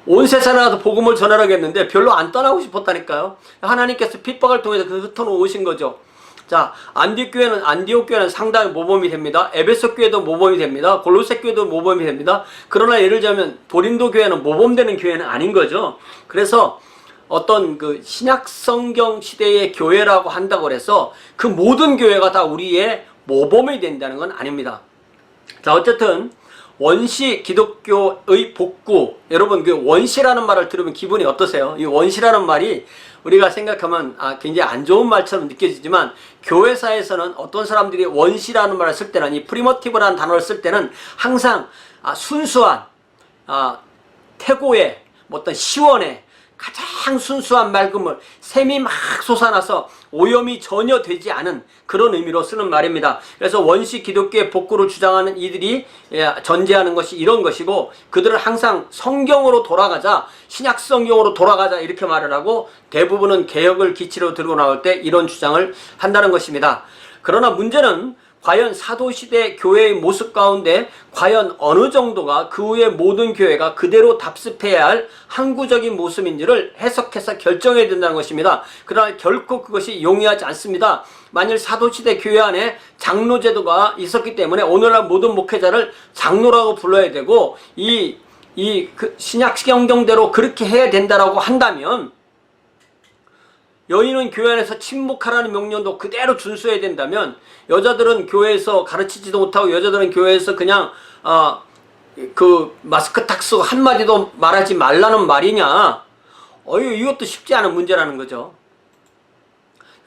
온 세상에 나가서 복음을 전하라고 했는데 별로 안 떠나고 싶었다니까요. 하나님께서 핍박을 통해서 그 흩어놓으신 거죠. 자, 안디옥 교회는 상당히 모범이 됩니다. 에베소 교회도 모범이 됩니다. 골로새 교회도 모범이 됩니다. 그러나 예를 들자면 고린도 교회는 모범되는 교회는 아닌 거죠. 그래서 어떤 그 신약 성경 시대의 교회라고 한다고 해서 그 모든 교회가 다 우리의 모범이 된다는 건 아닙니다. 자, 어쨌든 원시 기독교의 복구, 여러분 그 원시라는 말을 들으면 기분이 어떠세요? 이 원시라는 말이 우리가 생각하면 굉장히 안 좋은 말처럼 느껴지지만, 교회사에서는 어떤 사람들이 원시라는 말을 쓸 때는, 이 프리모티브라는 단어를 쓸 때는 항상 순수한 태고의 어떤 시원의 가장 순수한 맑음을, 샘이 막 솟아나서 오염이 전혀 되지 않은 그런 의미로 쓰는 말입니다. 그래서 원시 기독교의 복구를 주장하는 이들이 전제하는 것이 이런 것이고, 그들은 항상 성경으로 돌아가자, 신약 성경으로 돌아가자 이렇게 말을 하고, 대부분은 개혁을 기치로 들고 나올 때 이런 주장을 한다는 것입니다. 그러나 문제는 과연 사도시대 교회의 모습 가운데 과연 어느 정도가 그 후의 모든 교회가 그대로 답습해야 할 항구적인 모습인지를 해석해서 결정해야 된다는 것입니다. 그러나 결코 그것이 용이하지 않습니다. 만일 사도시대 교회 안에 장로제도가 있었기 때문에 오늘날 모든 목회자를 장로라고 불러야 되고, 그 신약 성경대로 그렇게 해야 된다라고 한다면, 여인은 교회 안에서 침묵하라는 명령도 그대로 준수해야 된다면, 여자들은 교회에서 가르치지도 못하고 여자들은 교회에서 그냥 그 마스크 탁 쓰고 한마디도 말하지 말라는 말이냐, 이것도 쉽지 않은 문제라는 거죠.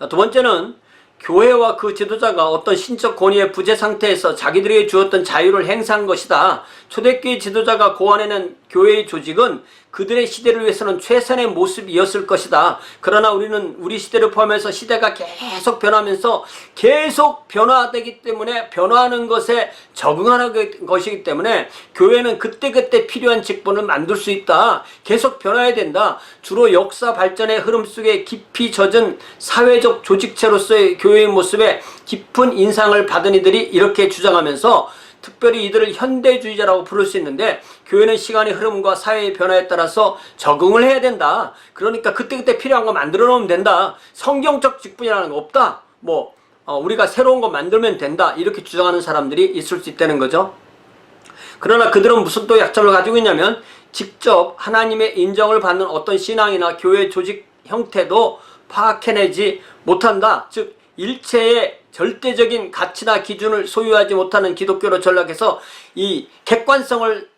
두 번째는 교회와 그 지도자가 어떤 신적 권위의 부재 상태에서 자기들에게 주었던 자유를 행사한 것이다. 초대교회 지도자가 고안해낸 교회의 조직은 그들의 시대를 위해서는 최선의 모습이었을 것이다. 그러나 우리는 우리 시대를 포함해서 시대가 계속 변하면서 계속 변화되기 때문에, 변화하는 것에 적응하는 것이기 때문에 교회는 그때그때 필요한 직분을 만들 수 있다. 계속 변화해야 된다. 주로 역사 발전의 흐름 속에 깊이 젖은 사회적 조직체로서의 교회의 모습에 깊은 인상을 받은 이들이 이렇게 주장하면서, 특별히 이들을 현대주의자라고 부를 수 있는데, 교회는 시간의 흐름과 사회의 변화에 따라서 적응을 해야 된다. 그러니까 그때그때 필요한 거 만들어 놓으면 된다. 성경적 직분이라는 거 없다. 우리가 새로운 거 만들면 된다. 이렇게 주장하는 사람들이 있을 수 있다는 거죠. 그러나 그들은 무슨 또 약점을 가지고 있냐면, 직접 하나님의 인정을 받는 어떤 신앙이나 교회 조직 형태도 파악해내지 못한다. 즉 일체의 절대적인 가치나 기준을 소유하지 못하는 기독교로 전락해서 이 객관성을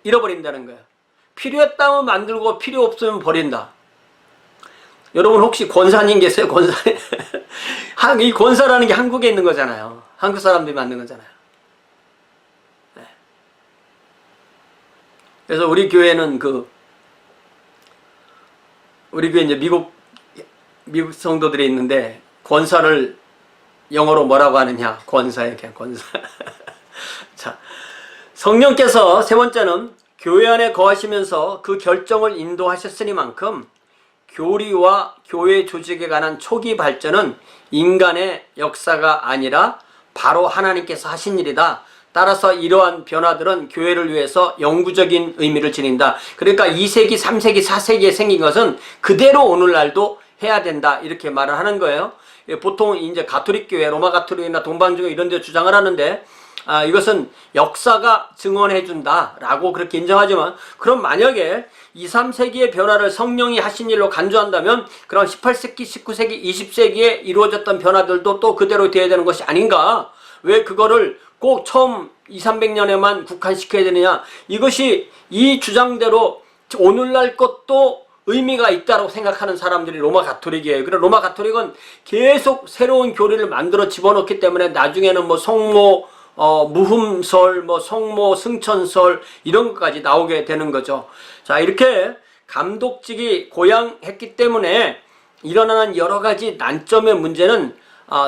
잃어버린다는 거예요. 필요했다면 만들고 필요 없으면 버린다. 여러분 혹시 권사님 계세요? 권사님. 이 권사라는 게 한국에 있는 거잖아요. 한국 사람들이 만든 거잖아요. 네. 그래서 우리 교회는 우리 교회 이제 미국 성도들이 있는데, 권사를 영어로 뭐라고 하느냐? 권사예요, 그냥 권사. 자, 성령께서 세 번째는 교회 안에 거하시면서 그 결정을 인도하셨으니만큼 교리와 교회 조직에 관한 초기 발전은 인간의 역사가 아니라 바로 하나님께서 하신 일이다. 따라서 이러한 변화들은 교회를 위해서 영구적인 의미를 지닌다. 그러니까 2세기, 3세기, 4세기에 생긴 것은 그대로 오늘날도 해야 된다. 이렇게 말을 하는 거예요. 보통 이제 가톨릭 교회, 로마 가톨릭이나 동방주교 이런 데 주장을 하는데, 이것은 역사가 증언해 준다라고 그렇게 인정하지만, 그럼 만약에 2, 3세기의 변화를 성령이 하신 일로 간주한다면, 그럼 18세기, 19세기, 20세기에 이루어졌던 변화들도 또 그대로 돼야 되는 것이 아닌가? 왜 그거를 꼭 처음 2, 300년에만 국한시켜야 되느냐? 이것이 이 주장대로 오늘날 것도 의미가 있다고 생각하는 사람들이 로마 가톨릭이에요. 그래서 로마 가톨릭은 계속 새로운 교리를 만들어 집어넣기 때문에 나중에는 성모 무흠설, 성모 승천설 이런 것까지 나오게 되는 거죠. 자, 이렇게 감독직이 고양했기 때문에 일어나는 여러 가지 난점의 문제는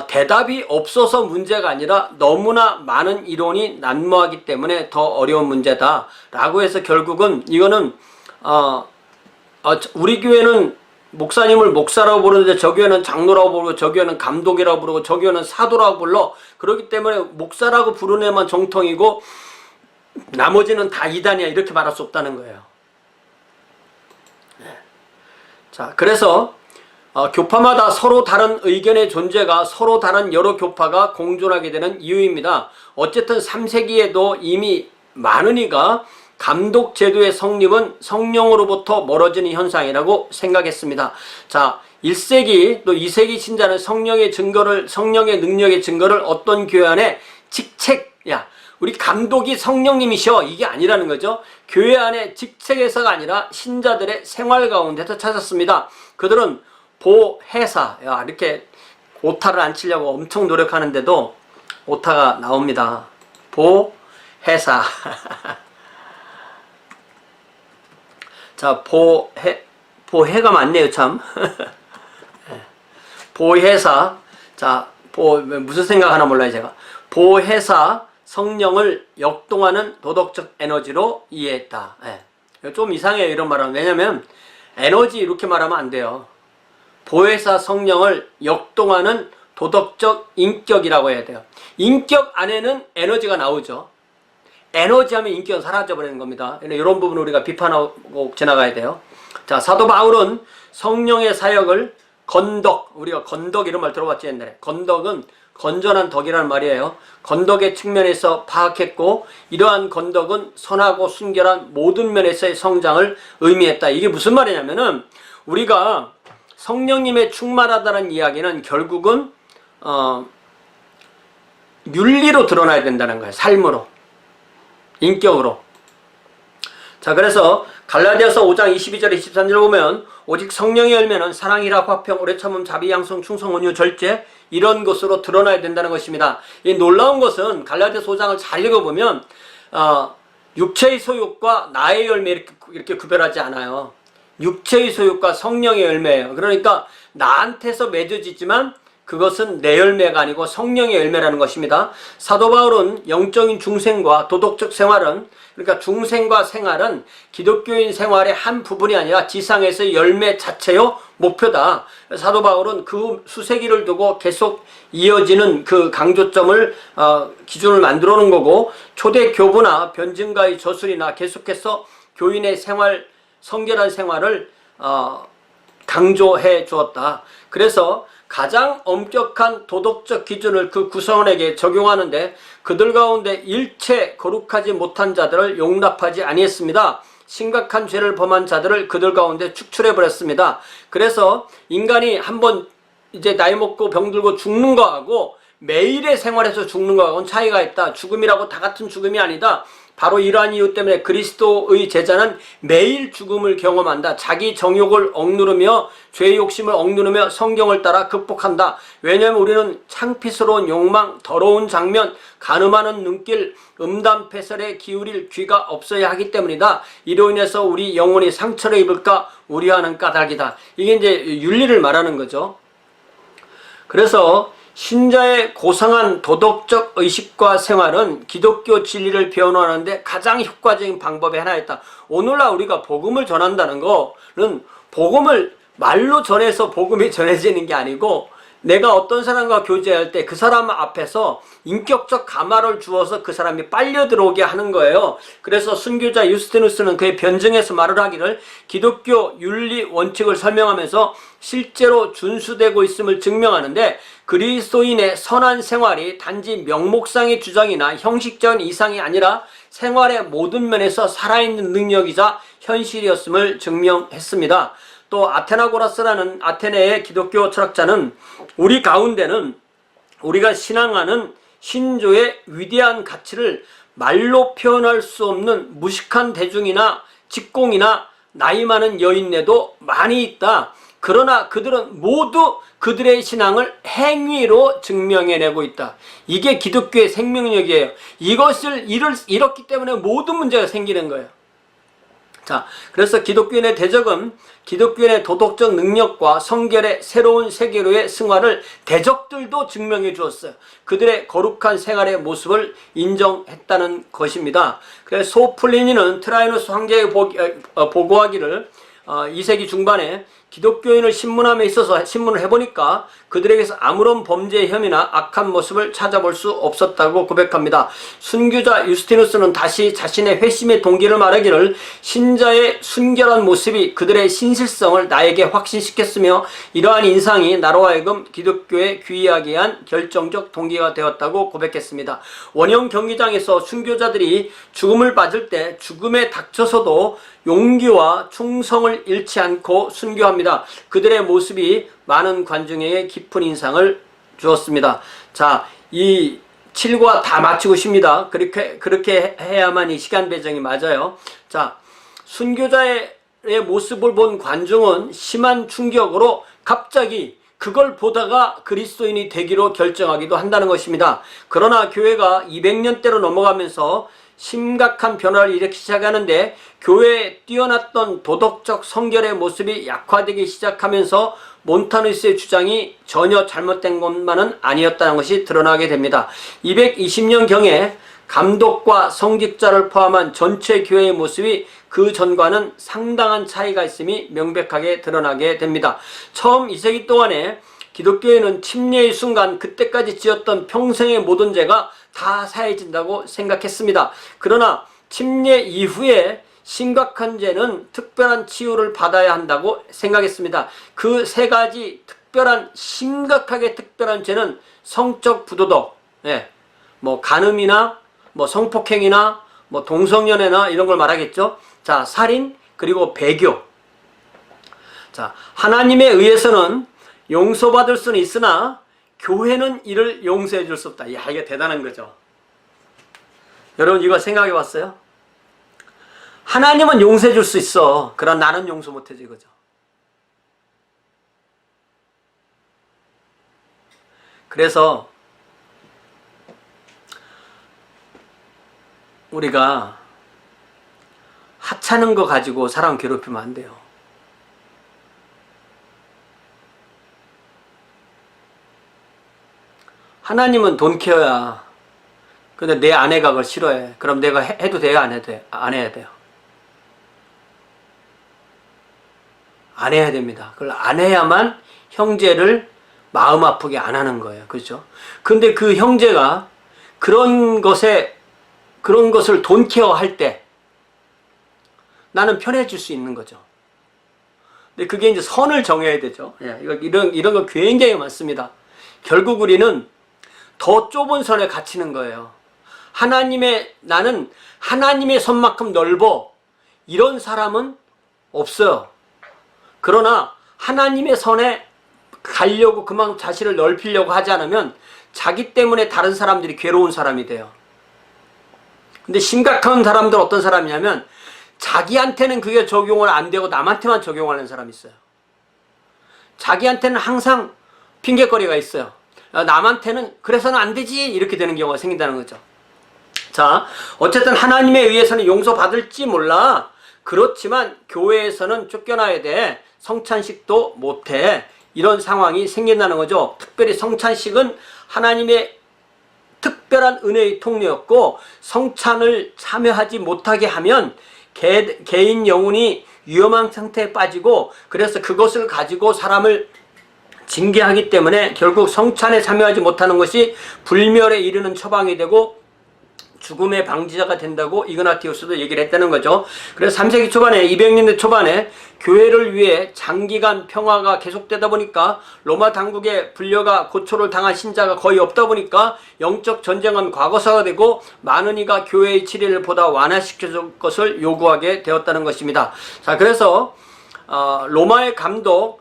대답이 없어서 문제가 아니라 너무나 많은 이론이 난무하기 때문에 더 어려운 문제다라고 해서, 결국은 이거는 우리 교회는 목사님을 목사라고 부르는데 저 교회는 장로라고 부르고 저 교회는 감독이라고 부르고 저 교회는 사도라고 불러. 그렇기 때문에 목사라고 부르는 애만 정통이고 나머지는 다 이단이야, 이렇게 말할 수 없다는 거예요. 자, 그래서 교파마다 서로 다른 의견의 존재가 서로 다른 여러 교파가 공존하게 되는 이유입니다. 어쨌든 3세기에도 이미 많은 이가 감독 제도의 성립은 성령으로부터 멀어지는 현상이라고 생각했습니다. 자, 1세기 또 2세기 신자는 성령의 능력의 증거를 어떤 교회 안에 우리 감독이 성령님이셔 이게 아니라는 거죠. 교회 안에 직책에서가 아니라 신자들의 생활 가운데서 찾았습니다. 그들은 보혜사, 이렇게 오타를 안 치려고 엄청 노력하는데도 오타가 나옵니다. 보혜사. 자, 보혜가 맞네요, 참. 보혜사. 자, 무슨 생각하나 몰라요, 제가. 보혜사, 성령을 역동하는 도덕적 에너지로 이해했다. 좀 이상해요, 이런 말은. 왜냐면 에너지 이렇게 말하면 안 돼요. 보혜사 성령을 역동하는 도덕적 인격이라고 해야 돼요. 인격 안에는 에너지가 나오죠. 에너지 하면 인격은 사라져버리는 겁니다. 이런 부분 우리가 비판하고 지나가야 돼요. 자, 사도 바울은 성령의 사역을 건덕, 우리가 건덕 이런 말 들어봤지 옛날에. 건덕은 건전한 덕이라는 말이에요. 건덕의 측면에서 파악했고, 이러한 건덕은 선하고 순결한 모든 면에서의 성장을 의미했다. 이게 무슨 말이냐면은 우리가 성령님의 충만하다는 이야기는 결국은 윤리로 드러나야 된다는 거예요. 삶으로, 인격으로. 자, 그래서 갈라디아서 5장 22절 23절 보면 오직 성령의 열매는 사랑이라 화평 오래 참음 자비 양성 충성 온유 절제 이런 것으로 드러나야 된다는 것입니다. 이 놀라운 것은 갈라디아서 5장을 잘 읽어보면 육체의 소욕과 나의 열매 이렇게 구별하지 않아요. 육체의 소욕과 성령의 열매예요. 그러니까 나한테서 맺어지지만 그것은 내 열매가 아니고 성령의 열매라는 것입니다. 사도 바울은 영적인 중생과 도덕적 생활은, 그러니까 중생과 생활은 기독교인 생활의 한 부분이 아니라 지상에서의 열매 자체요 목표다. 사도 바울은 그 수세기를 두고 계속 이어지는 그 강조점을 기준을 만들어 놓은 거고, 초대 교부나 변증가의 저술이나 계속해서 교인의 생활, 성결한 생활을 강조해 주었다. 그래서 가장 엄격한 도덕적 기준을 그 구성원에게 적용하는데 그들 가운데 일체 거룩하지 못한 자들을 용납하지 아니했습니다. 심각한 죄를 범한 자들을 그들 가운데 축출해 버렸습니다. 그래서 인간이 한번 이제 나이 먹고 병들고 죽는 거하고 매일의 생활에서 죽는 거하고는 차이가 있다. 죽음이라고 다 같은 죽음이 아니다. 바로 이러한 이유 때문에 그리스도의 제자는 매일 죽음을 경험한다. 자기 정욕을 억누르며 죄의 욕심을 억누르며 성경을 따라 극복한다. 왜냐하면 우리는 창피스러운 욕망, 더러운 장면, 간음하는 눈길, 음담패설에 기울일 귀가 없어야 하기 때문이다. 이로 인해서 우리 영혼이 상처를 입을까 우려하는 까닭이다. 이게 이제 윤리를 말하는 거죠. 그래서 신자의 고상한 도덕적 의식과 생활은 기독교 진리를 변호하는데 가장 효과적인 방법의 하나였다. 오늘날 우리가 복음을 전한다는 거는 복음을 말로 전해서 복음이 전해지는 게 아니고 내가 어떤 사람과 교제할 때 그 사람 앞에서 인격적 감화를 주어서 그 사람이 빨려 들어오게 하는 거예요. 그래서 순교자 유스티누스는 그의 변증에서 말을 하기를 기독교 윤리 원칙을 설명하면서 실제로 준수되고 있음을 증명하는데 그리스도인의 선한 생활이 단지 명목상의 주장이나 형식적인 이상이 아니라 생활의 모든 면에서 살아있는 능력이자 현실이었음을 증명했습니다. 또 아테나고라스라는 아테네의 기독교 철학자는 우리 가운데는 우리가 신앙하는 신조의 위대한 가치를 말로 표현할 수 없는 무식한 대중이나 직공이나 나이 많은 여인네도 많이 있다. 그러나 그들은 모두 그들의 신앙을 행위로 증명해내고 있다. 이게 기독교의 생명력이에요. 이것을 잃었기 때문에 모든 문제가 생기는 거예요. 자, 그래서 기독교인의 대적은 기독교인의 도덕적 능력과 성결의 새로운 세계로의 승화를 대적들도 증명해 주었어요. 그들의 거룩한 생활의 모습을 인정했다는 것입니다. 그래서 소플리니는 트라이누스 황제에게 보고하기를 2세기 중반에 기독교인을 신문함에 있어서 신문을 해보니까 그들에게서 아무런 범죄의 혐의나 악한 모습을 찾아볼 수 없었다고 고백합니다. 순교자 유스티누스는 다시 자신의 회심의 동기를 말하기를 신자의 순결한 모습이 그들의 신실성을 나에게 확신시켰으며 이러한 인상이 나로 하여금 기독교에 귀의하게 한 결정적 동기가 되었다고 고백했습니다. 원형 경기장에서 순교자들이 죽음을 맞을 때 죽음에 닥쳐서도 용기와 충성을 잃지 않고 순교합니다. 그들의 모습이 많은 관중에게 깊은 인상을 주었습니다. 자, 이 7과 다 맞추고 싶니다. 그렇게 해야만 이 시간 배정이 맞아요. 자, 순교자의 모습을 본 관중은 심한 충격으로 갑자기 그걸 보다가 그리스도인이 되기로 결정하기도 한다는 것입니다. 그러나 교회가 200년대로 넘어가면서 심각한 변화를 일으키기 시작하는데 교회에 뛰어났던 도덕적 성결의 모습이 약화되기 시작하면서 몬타누스의 주장이 전혀 잘못된 것만은 아니었다는 것이 드러나게 됩니다. 220년경에 감독과 성직자를 포함한 전체 교회의 모습이 그 전과는 상당한 차이가 있음이 명백하게 드러나게 됩니다. 처음 2세기 동안에 기독교회는 침례의 순간 그때까지 지었던 평생의 모든 죄가 다 사해진다고 생각했습니다. 그러나 침례 이후에 심각한 죄는 특별한 치유를 받아야 한다고 생각했습니다. 그 세 가지 심각하게 특별한 죄는 성적 부도덕, 뭐 간음이나 뭐 성폭행이나 뭐 동성연애나 이런 걸 말하겠죠. 자, 살인, 그리고 배교. 자, 하나님에 의해서는 용서받을 수는 있으나 교회는 이를 용서해 줄 수 없다. 야, 이게 대단한 거죠. 여러분 이거 생각해 봤어요? 하나님은 용서해 줄 수 있어. 그러나 나는 용서 못 해줘 이거죠. 그래서 우리가 하찮은 거 가지고 사람 괴롭히면 안 돼요. 하나님은 돈 케어야. 근데 내 아내가 그걸 싫어해. 그럼 내가 해도 돼요? 안 해도 돼요? 안 해야 돼요. 안 해야 됩니다. 그걸 안 해야만 형제를 마음 아프게 안 하는 거예요. 그렇죠? 근데 그 형제가 그런 것을 돈 케어 할 때 나는 편해질 수 있는 거죠. 근데 그게 이제 선을 정해야 되죠. 이런 거 굉장히 많습니다. 결국 우리는 더 좁은 선에 갇히는 거예요. 나는 하나님의 선만큼 넓어. 이런 사람은 없어요. 그러나 하나님의 선에 가려고 그만큼 자신을 넓히려고 하지 않으면 자기 때문에 다른 사람들이 괴로운 사람이 돼요. 근데 심각한 사람들은 어떤 사람이냐면 자기한테는 그게 적용을 안 되고 남한테만 적용하는 사람이 있어요. 자기한테는 항상 핑계거리가 있어요. 남한테는 그래서는 안 되지 이렇게 되는 경우가 생긴다는 거죠. 자, 어쨌든 하나님에 의해서는 용서받을지 몰라. 그렇지만 교회에서는 쫓겨나야 돼. 성찬식도 못해. 이런 상황이 생긴다는 거죠. 특별히 성찬식은 하나님의 특별한 은혜의 통로였고 성찬을 참여하지 못하게 하면 개인 영혼이 위험한 상태에 빠지고 그래서 그것을 가지고 사람을 징계하기 때문에 결국 성찬에 참여하지 못하는 것이 불멸에 이르는 처방이 되고 죽음의 방지자가 된다고 이그나티우스도 얘기를 했다는 거죠. 그래서 3세기 초반에 200년대 초반에 교회를 위해 장기간 평화가 계속되다 보니까 로마 당국의 불려가 고초를 당한 신자가 거의 없다 보니까 영적 전쟁은 과거사가 되고 많은 이가 교회의 치리를 보다 완화시켜줄 것을 요구하게 되었다는 것입니다. 자, 그래서 로마의 감독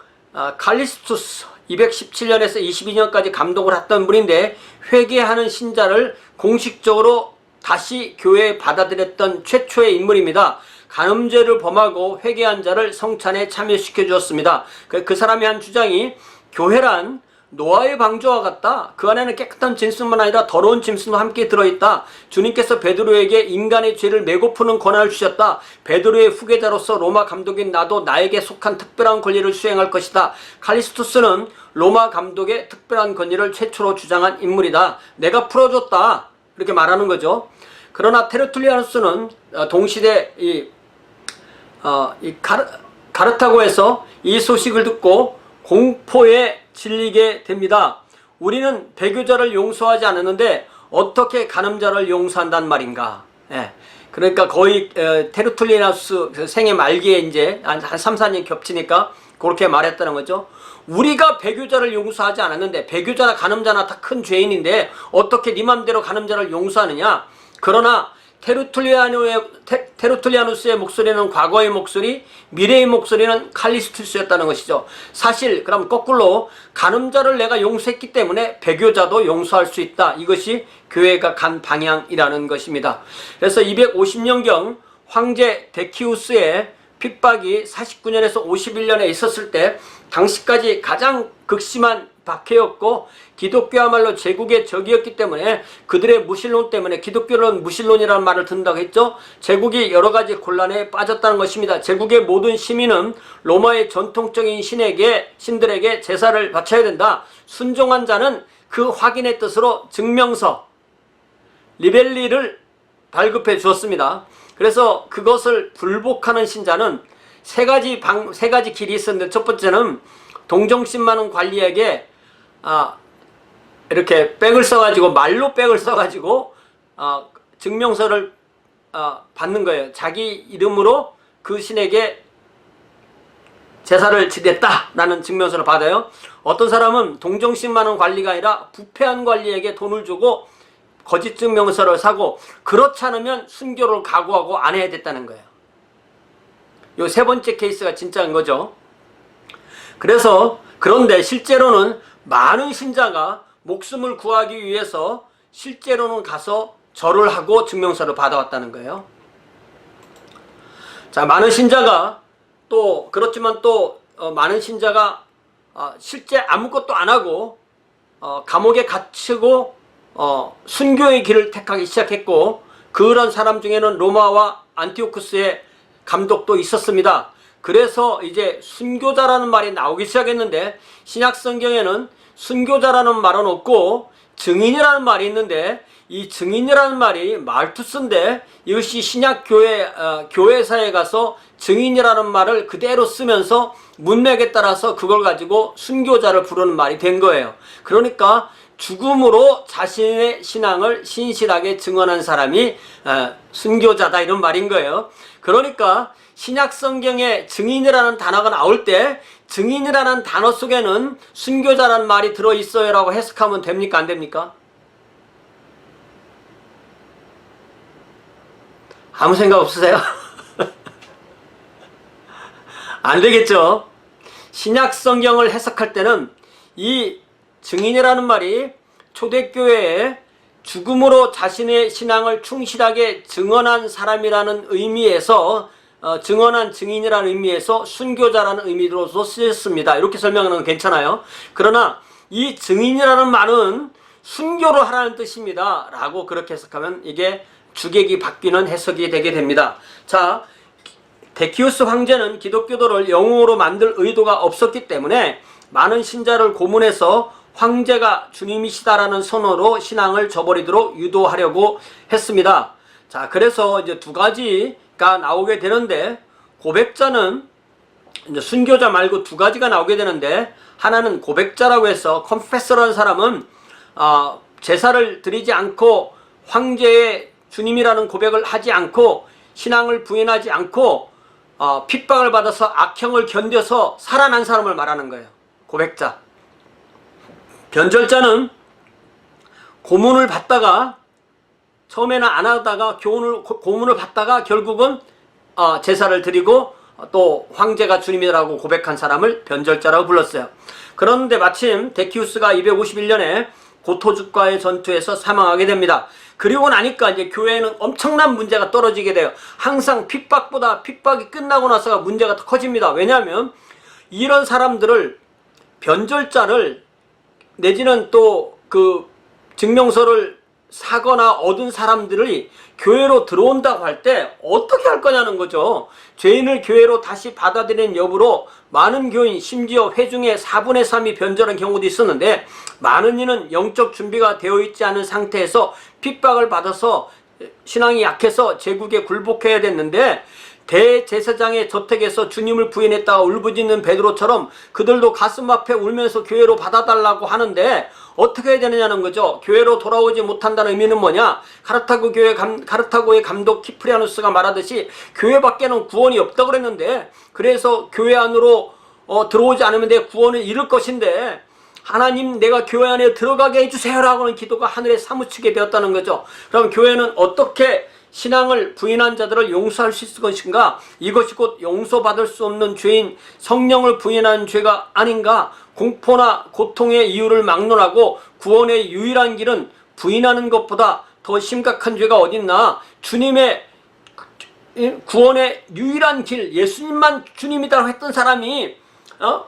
칼리스투스 217년에서 22년까지 감독을 했던 분인데 회개하는 신자를 공식적으로 다시 교회에 받아들였던 최초의 인물입니다. 간음죄를 범하고 회개한 자를 성찬에 참여시켜 주었습니다. 그 사람이 한 주장이 교회란 노아의 방주와 같다. 그 안에는 깨끗한 짐승만 아니라 더러운 짐승도 함께 들어있다. 주님께서 베드로에게 인간의 죄를 메고 푸는 권한을 주셨다. 베드로의 후계자로서 로마 감독인 나도 나에게 속한 특별한 권리를 수행할 것이다. 칼리스투스는 로마 감독의 특별한 권리를 최초로 주장한 인물이다. 내가 풀어줬다. 이렇게 말하는 거죠. 그러나 테르툴리아누스는 동시대 가르타고에서 이 소식을 듣고 공포에 질리게 됩니다. 우리는 배교자를 용서하지 않았는데 어떻게 간음자를 용서한단 말인가. 그러니까 거의 테르툴리아누스 생애 말기에 이제 한 3, 4년 겹치니까 그렇게 말했다는 거죠. 우리가 배교자를 용서하지 않았는데 배교자나 간음자나 다 큰 죄인인데 어떻게 네 맘대로 간음자를 용서하느냐. 그러나 테르툴리아누스의 목소리는 과거의 목소리, 미래의 목소리는 칼리스투스였다는 것이죠. 사실 그럼 거꾸로 간음자를 내가 용서했기 때문에 배교자도 용서할 수 있다. 이것이 교회가 간 방향이라는 것입니다. 그래서 250년경 황제 데키우스의 핍박이 49년에서 51년에 있었을 때 당시까지 가장 극심한 박해였고 기독교야말로 제국의 적이었기 때문에 그들의 무신론 때문에 기독교는 무신론이라는 말을 듣는다고 했죠. 제국이 여러 가지 곤란에 빠졌다는 것입니다. 제국의 모든 시민은 로마의 전통적인 신들에게 제사를 바쳐야 된다. 순종한 자는 그 확인의 뜻으로 증명서 리벨리를 발급해 주었습니다. 그래서 그것을 불복하는 신자는 세 가지 길이 있었는데, 첫 번째는 동정심 많은 관리에게 이렇게 백을 써가지고 말로 백을 써가지고 증명서를 받는 거예요. 자기 이름으로 그 신에게 제사를 지냈다라는 증명서를 받아요. 어떤 사람은 동정심 많은 관리가 아니라 부패한 관리에게 돈을 주고 거짓 증명서를 사고, 그렇지 않으면 순교를 각오하고 안 해야 됐다는 거예요. 요 세 번째 케이스가 진짜인 거죠. 그런데 실제로는 많은 신자가 목숨을 구하기 위해서 실제로는 가서 절을 하고 증명서를 받아왔다는 거예요. 자, 많은 신자가 그렇지만 많은 신자가 실제 아무것도 안 하고 감옥에 갇히고 순교의 길을 택하기 시작했고, 그런 사람 중에는 로마와 안티오쿠스의 감독도 있었습니다. 그래서 이제 순교자라는 말이 나오기 시작했는데, 신약 성경에는 순교자라는 말은 없고 증인이라는 말이 있는데, 이 증인이라는 말이 말투스인데, 이것이 신약 교회사에 가서 증인이라는 말을 그대로 쓰면서 문맥에 따라서 그걸 가지고 순교자를 부르는 말이 된 거예요. 그러니까 죽음으로 자신의 신앙을 신실하게 증언한 사람이 순교자다, 이런 말인 거예요. 그러니까 신약 성경에 증인이라는 단어가 나올 때 증인이라는 단어 속에는 순교자라는 말이 들어있어요 라고 해석하면 됩니까, 안 됩니까? 아무 생각 없으세요? 안 되겠죠? 신약 성경을 해석할 때는 이 증인이라는 말이 초대교회에 죽음으로 자신의 신앙을 충실하게 증언한 사람이라는 의미에서 증언한 증인이라는 의미에서 순교자라는 의미로서 쓰였습니다. 이렇게 설명하는 건 괜찮아요. 그러나 이 증인이라는 말은 순교를 하라는 뜻입니다 라고 그렇게 해석하면 이게 주객이 바뀌는 해석이 되게 됩니다. 자, 데키우스 황제는 기독교도를 영웅으로 만들 의도가 없었기 때문에 많은 신자를 고문해서 황제가 주님이시다라는 선언으로 신앙을 저버리도록 유도하려고 했습니다. 자, 그래서 이제 두 가지가 나오게 되는데, 고백자는 이제 순교자 말고 두 가지가 나오게 되는데, 하나는 고백자라고 해서 컨페서라는 사람은 제사를 드리지 않고 황제의 주님이라는 고백을 하지 않고 신앙을 부인하지 않고 핍박을 받아서 악형을 견뎌서 살아난 사람을 말하는 거예요. 고백자. 변절자는 고문을 받다가 처음에는 안 하다가 고문을 받다가 결국은 제사를 드리고 또 황제가 주님이라고 고백한 사람을 변절자라고 불렀어요. 그런데 마침 데키우스가 251년에 고토죽과의 전투에서 사망하게 됩니다. 그리고 나니까 이제 교회에는 엄청난 문제가 떨어지게 돼요. 항상 핍박보다 핍박이 끝나고 나서가 문제가 더 커집니다. 왜냐하면 이런 사람들을, 변절자를 내지는 또 그 증명서를 사거나 얻은 사람들이 교회로 들어온다고 할 때 어떻게 할 거냐는 거죠. 죄인을 교회로 다시 받아들이는 여부로 많은 교인, 심지어 회중의 4분의 3이 변절한 경우도 있었는데, 많은 이는 영적 준비가 되어 있지 않은 상태에서 핍박을 받아서 신앙이 약해서 제국에 굴복해야 됐는데, 대제사장의 저택에서 주님을 부인했다가 울부짖는 베드로처럼 그들도 가슴 아파 울면서 교회로 받아달라고 하는데 어떻게 해야 되느냐는 거죠. 교회로 돌아오지 못한다는 의미는 뭐냐? 카르타고의 감독 키프리아누스가 말하듯이 교회 밖에는 구원이 없다고 그랬는데, 그래서 교회 안으로 들어오지 않으면 내 구원을 잃을 것인데, 하나님 내가 교회 안에 들어가게 해주세요 라고 하는 기도가 하늘에 사무치게 되었다는 거죠. 그럼 교회는 어떻게 신앙을 부인한 자들을 용서할 수 있을 것인가? 이것이 곧 용서받을 수 없는 죄인 성령을 부인하는 죄가 아닌가? 공포나 고통의 이유를 막론하고 구원의 유일한 길은 부인하는 것보다 더 심각한 죄가 어딨나? 주님의 구원의 유일한 길, 예수님만 주님이라고 했던 사람이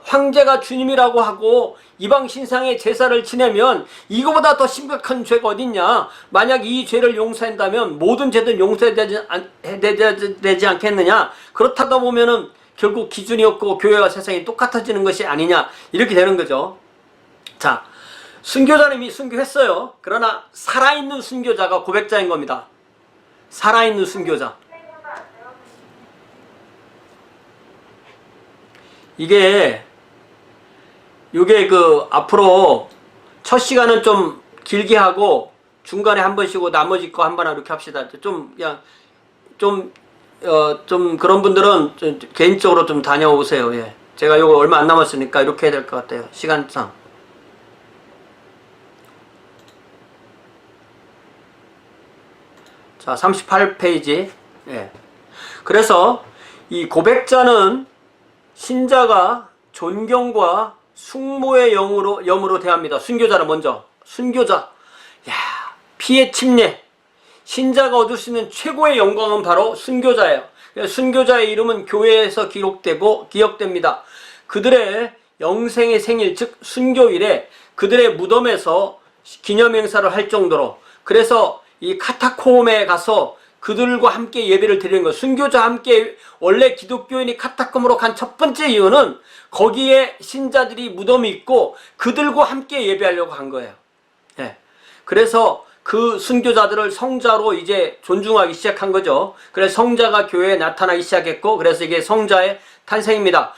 황제가 주님이라고 하고 이방 신상의 제사를 지내면 이거보다 더 심각한 죄가 어딨냐? 만약 이 죄를 용서한다면 모든 죄는 용서되지 않겠느냐? 그렇다다 보면은 결국 기준이 없고 교회와 세상이 똑같아지는 것이 아니냐? 이렇게 되는 거죠. 자, 순교자는 이미 순교했어요. 그러나 살아있는 순교자가 고백자인 겁니다. 살아있는 순교자. 이게 앞으로 첫 시간은 좀 길게 하고 중간에 한 번 쉬고 나머지 거 한 번 이렇게 합시다. 좀 그런 분들은 좀 개인적으로 좀 다녀오세요. 예. 제가 이거 얼마 안 남았으니까 이렇게 해야 될 것 같아요. 시간상. 자, 38페이지. 예. 그래서 이 고백자는 신자가 존경과 숙모의 영으로 대합니다. 순교자를 먼저. 순교자. 피의 침례. 신자가 얻을 수 있는 최고의 영광은 바로 순교자예요. 순교자의 이름은 교회에서 기억됩니다. 그들의 영생의 생일, 즉 순교일에 그들의 무덤에서 기념행사를 할 정도로, 그래서 이 카타콤에 가서 그들과 함께 예배를 드리는 것. 순교자와 함께, 원래 기독교인이 카타콤으로 간 첫 번째 이유는 거기에 신자들이 무덤이 있고 그들과 함께 예배하려고 한 거예요. 예. 그래서 그 순교자들을 성자로 이제 존중하기 시작한 거죠. 그래서 성자가 교회에 나타나기 시작했고, 그래서 이게 성자의 탄생입니다.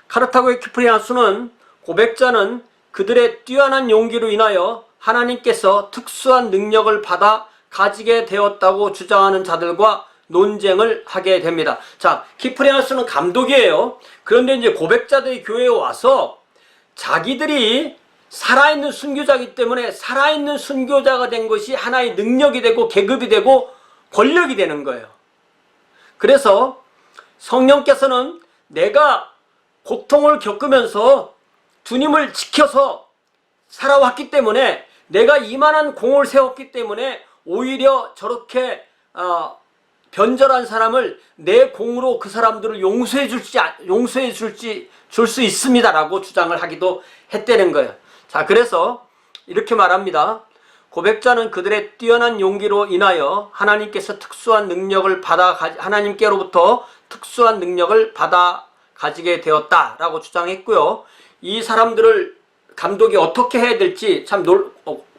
카르타고의 키프리아누스는 고백자는 그들의 뛰어난 용기로 인하여 하나님께서 특수한 능력을 받아 가지게 되었다고 주장하는 자들과 논쟁을 하게 됩니다. 자, 키프리아누스는 감독이에요. 그런데 이제 고백자들이 교회에 와서 자기들이 살아있는 순교자이기 때문에 살아있는 순교자가 된 것이 하나의 능력이 되고 계급이 되고 권력이 되는 거예요. 그래서 성령께서는 내가 고통을 겪으면서 주님을 지켜서 살아왔기 때문에, 내가 이만한 공을 세웠기 때문에 오히려 저렇게 변절한 사람을 내 공으로 그 사람들을 용서해 줄 수 있습니다라고 주장을 하기도 했다는 거예요. 자, 그래서 이렇게 말합니다. 고백자는 그들의 뛰어난 용기로 인하여 하나님께로부터 특수한 능력을 받아 가지게 되었다라고 주장했고요. 이 사람들을 감독이 어떻게 해야 될지 참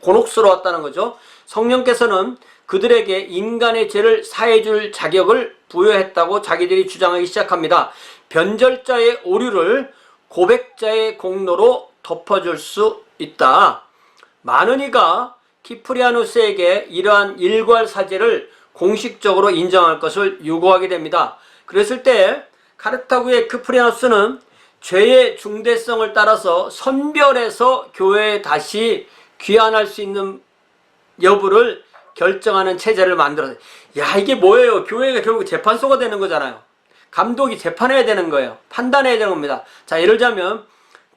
곤혹스러웠다는 거죠. 성령께서는 그들에게 인간의 죄를 사해줄 자격을 부여했다고 자기들이 주장하기 시작합니다. 변절자의 오류를 고백자의 공로로 덮어줄 수 있다. 많은 이가 키프리아누스에게 이러한 일괄사제를 공식적으로 인정할 것을 요구하게 됩니다. 그랬을 때 카르타고의 키프리아누스는 죄의 중대성을 따라서 선별해서 교회에 다시 귀환할 수 있는 여부를 결정하는 체제를 만들어요. 이게 뭐예요? 교회가 결국 재판소가 되는 거잖아요. 감독이 재판해야 되는 거예요. 판단해야 되는 겁니다. 자, 예를 들자면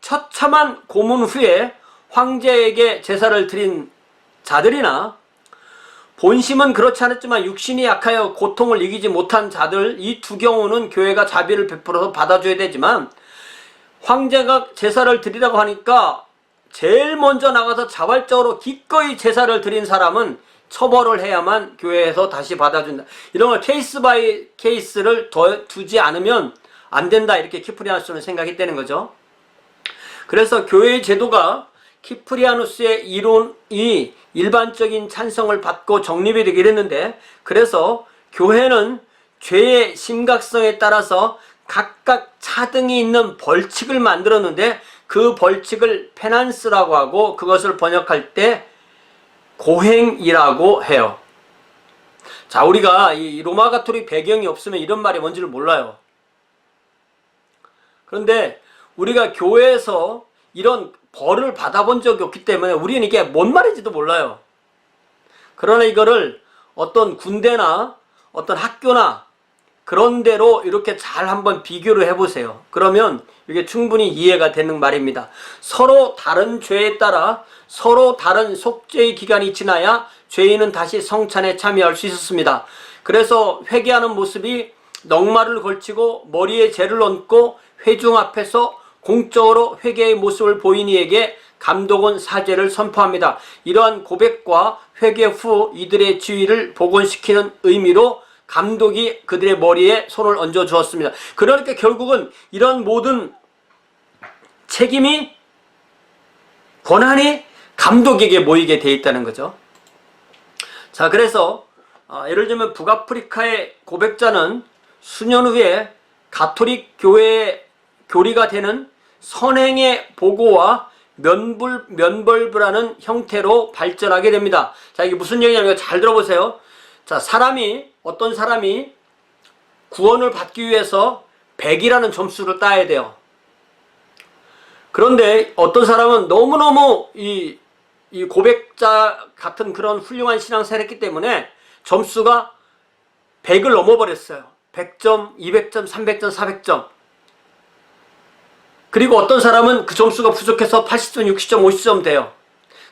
처참한 고문 후에 황제에게 제사를 드린 자들이나 본심은 그렇지 않았지만 육신이 약하여 고통을 이기지 못한 자들, 이 두 경우는 교회가 자비를 베풀어서 받아줘야 되지만, 황제가 제사를 드리라고 하니까 제일 먼저 나가서 자발적으로 기꺼이 제사를 드린 사람은 처벌을 해야만 교회에서 다시 받아준다. 이런 걸 케이스 바이 케이스를 두지 않으면 안 된다, 이렇게 키프리아누스는 생각했다는 거죠. 그래서 교회의 제도가 키프리아누스의 이론이 일반적인 찬성을 받고 정립이 되게 됐는데, 그래서 교회는 죄의 심각성에 따라서 각각 차등이 있는 벌칙을 만들었는데, 그 벌칙을 페난스라고 하고 그것을 번역할 때 고행이라고 해요. 자, 우리가 이 로마 가톨릭 배경이 없으면 이런 말이 뭔지를 몰라요. 그런데 우리가 교회에서 이런 벌을 받아본 적이 없기 때문에 우리는 이게 뭔 말인지도 몰라요. 그러나 이거를 어떤 군대나 어떤 학교나 그런 데로 이렇게 잘 한번 비교를 해보세요. 그러면 이게 충분히 이해가 되는 말입니다. 서로 다른 죄에 따라 서로 다른 속죄의 기간이 지나야 죄인은 다시 성찬에 참여할 수 있었습니다. 그래서 회개하는 모습이 넉마를 걸치고 머리에 재를 얹고 회중 앞에서 공적으로 회개의 모습을 보인 이에게 감독은 사죄를 선포합니다. 이러한 고백과 회개 후 이들의 지위를 복원시키는 의미로 감독이 그들의 머리에 손을 얹어 주었습니다. 그러니까 결국은 이런 모든 책임이, 권한이 감독에게 모이게 돼 있다는 거죠. 자, 그래서 예를 들면 북아프리카의 고백자는 수년 후에 가톨릭 교회의 교리가 되는 선행의 보고와 면벌부라는 형태로 발전하게 됩니다. 자, 이게 무슨 얘기냐면 잘 들어보세요. 자, 어떤 사람이 구원을 받기 위해서 100이라는 점수를 따야 돼요. 그런데 어떤 사람은 너무너무 이 고백자 같은 그런 훌륭한 신앙생활을 했기 때문에 점수가 100을 넘어버렸어요. 100점, 200점, 300점, 400점. 그리고 어떤 사람은 그 점수가 부족해서 80점, 60점, 50점 돼요.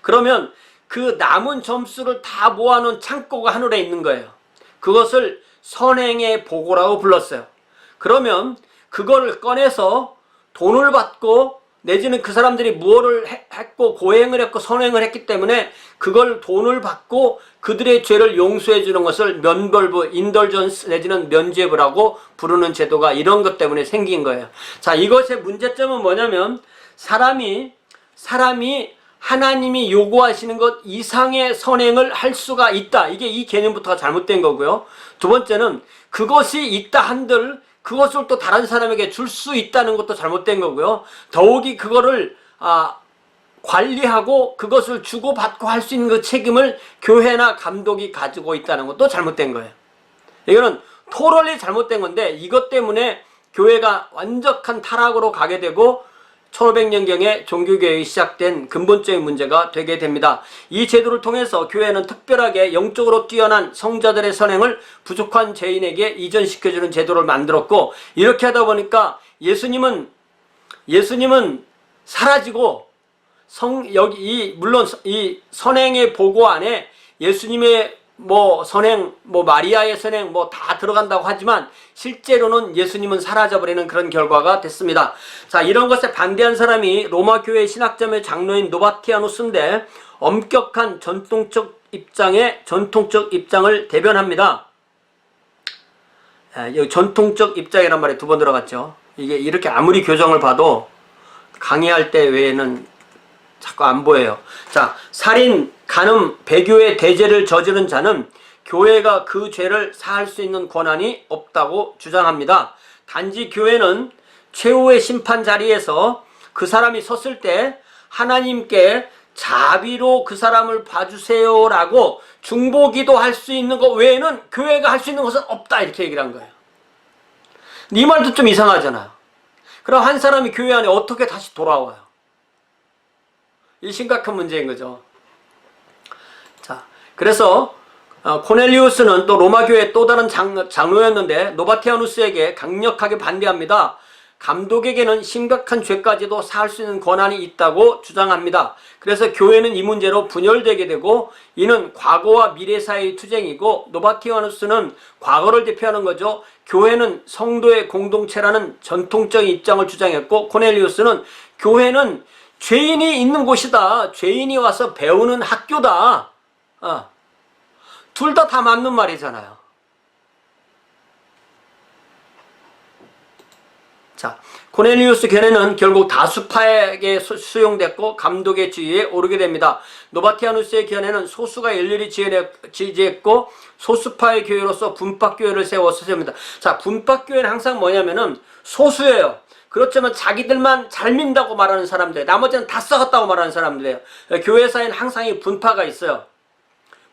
그러면 그 남은 점수를 다 모아놓은 창고가 하늘에 있는 거예요. 그것을 선행의 보고라고 불렀어요. 그러면 그거를 꺼내서 돈을 받고 내지는 그 사람들이 무엇을 했고 고행을 했고 선행을 했기 때문에 그걸 돈을 받고 그들의 죄를 용서해 주는 것을 면벌부, 인덜전스 내지는 면죄부라고 부르는 제도가 이런 것 때문에 생긴 거예요. 자, 이것의 문제점은 뭐냐면 사람이 하나님이 요구하시는 것 이상의 선행을 할 수가 있다. 이게 이 개념부터가 잘못된 거고요. 두 번째는 그것이 있다 한들 그것을 또 다른 사람에게 줄 수 있다는 것도 잘못된 거고요. 더욱이 그거를 관리하고 그것을 주고받고 할 수 있는 그 책임을 교회나 감독이 가지고 있다는 것도 잘못된 거예요. 이거는 토럴리 잘못된 건데 이것 때문에 교회가 완벽한 타락으로 가게 되고 1500년경에 종교개혁이 시작된 근본적인 문제가 되게 됩니다. 이 제도를 통해서 교회는 특별하게 영적으로 뛰어난 성자들의 선행을 부족한 죄인에게 이전시켜주는 제도를 만들었고, 이렇게 하다 보니까 예수님은 사라지고 물론 이 선행의 보고 안에 예수님의 선행, 마리아의 선행 다 들어간다고 하지만 실제로는 예수님은 사라져버리는 그런 결과가 됐습니다. 자, 이런 것에 반대한 사람이 로마 교회 신학자의 장로인 노바티아누스인데 엄격한 전통적 입장을 대변합니다. 여기 전통적 입장이란 말이 두 번 들어갔죠. 이게 이렇게 아무리 교정을 봐도 강의할 때 외에는 자꾸 안 보여요. 자, 살인, 간음, 배교의 대죄를 저지른 자는 교회가 그 죄를 사할 수 있는 권한이 없다고 주장합니다. 단지 교회는 최후의 심판 자리에서 그 사람이 섰을 때 하나님께 자비로 그 사람을 봐주세요라고 중보기도 할 수 있는 것 외에는 교회가 할 수 있는 것은 없다, 이렇게 얘기를 한 거예요. 이 말도 좀 이상하잖아요. 그럼 한 사람이 교회 안에 어떻게 다시 돌아와요? 이 심각한 문제인 거죠. 자, 그래서 코넬리우스는 또 로마 교회의 또 다른 장로였는데 노바티아누스에게 강력하게 반대합니다. 감독에게는 심각한 죄까지도 사할 수 있는 권한이 있다고 주장합니다. 그래서 교회는 이 문제로 분열되게 되고, 이는 과거와 미래 사이의 투쟁이고, 노바티아누스는 과거를 대표하는 거죠. 교회는 성도의 공동체라는 전통적인 입장을 주장했고, 코넬리우스는 교회는 죄인이 있는 곳이다. 죄인이 와서 배우는 학교다. 둘 다 맞는 말이잖아요. 자, 코넬리우스 견해는 결국 다수파에게 수용됐고 감독의 지위에 오르게 됩니다. 노바티아누스의 견해는 소수가 일일이 지지했고 소수파의 교회로서 분파교회를 세워서 세웁니다. 자, 분파교회는 항상 뭐냐면은 소수예요. 그렇지만 자기들만 잘 믿는다고 말하는 사람들, 나머지는 다 썩었다고 말하는 사람들이에요. 교회사에는 항상 이 분파가 있어요.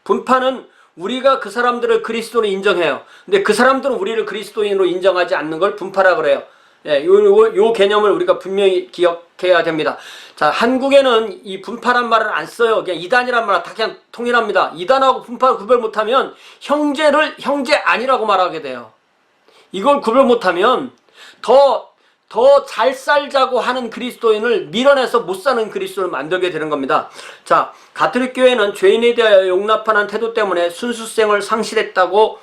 분파는 우리가 그 사람들을 그리스도로 인정해요. 근데 그 사람들은 우리를 그리스도인으로 인정하지 않는 걸 분파라 그래요. 예, 요 개념을 우리가 분명히 기억해야 됩니다. 자, 한국에는 이 분파란 말을 안 써요. 그냥 이단이란 말을 다 그냥 통일합니다. 이단하고 분파를 구별 못하면 형제를 형제 아니라고 말하게 돼요. 이걸 구별 못하면 더 잘 살자고 하는 그리스도인을 밀어내서 못 사는 그리스도를 만들게 되는 겁니다. 자, 가톨릭 교회는 죄인에 대하여 용납하는 태도 때문에 순수성을 상실했다고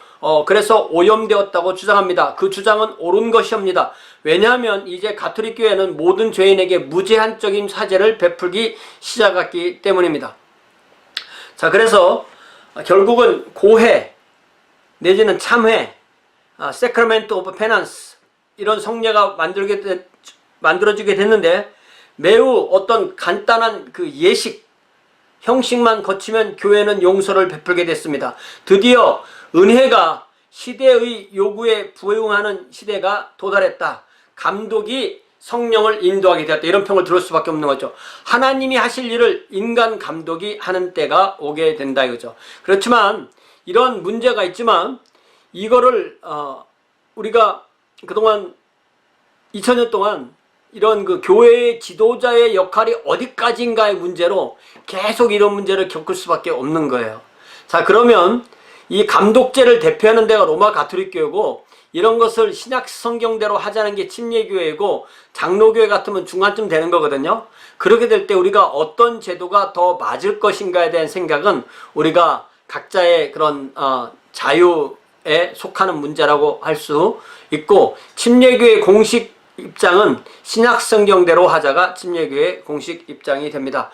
그래서 오염되었다고 주장합니다. 그 주장은 옳은 것이옵니다. 왜냐하면 이제 가톨릭 교회는 모든 죄인에게 무제한적인 사죄를 베풀기 시작했기 때문입니다. 자, 그래서 결국은 고해 내지는 참회, Sacrament of Penance 이런 성례가 만들어지게 됐는데 매우 어떤 간단한 그 예식, 형식만 거치면 교회는 용서를 베풀게 됐습니다. 드디어 은혜가 시대의 요구에 부응하는 시대가 도달했다. 감독이 성령을 인도하게 되었다. 이런 평을 들을 수밖에 없는 거죠. 하나님이 하실 일을 인간 감독이 하는 때가 오게 된다 이거죠. 그렇지만 이런 문제가 있지만 이거를 우리가 그동안 2000년 동안 이런 그 교회의 지도자의 역할이 어디까지인가의 문제로 계속 이런 문제를 겪을 수밖에 없는 거예요. 자, 그러면 이 감독제를 대표하는 데가 로마 가톨릭 교회고 이런 것을 신약 성경대로 하자는 게 침례교회고 장로교회 같으면 중간쯤 되는 거거든요. 그렇게 될 때 우리가 어떤 제도가 더 맞을 것인가에 대한 생각은 우리가 각자의 그런 자유에 속하는 문제라고 할 수 있고, 침례교회 공식 입장은 신약 성경대로 하자가 침례교회 공식 입장이 됩니다.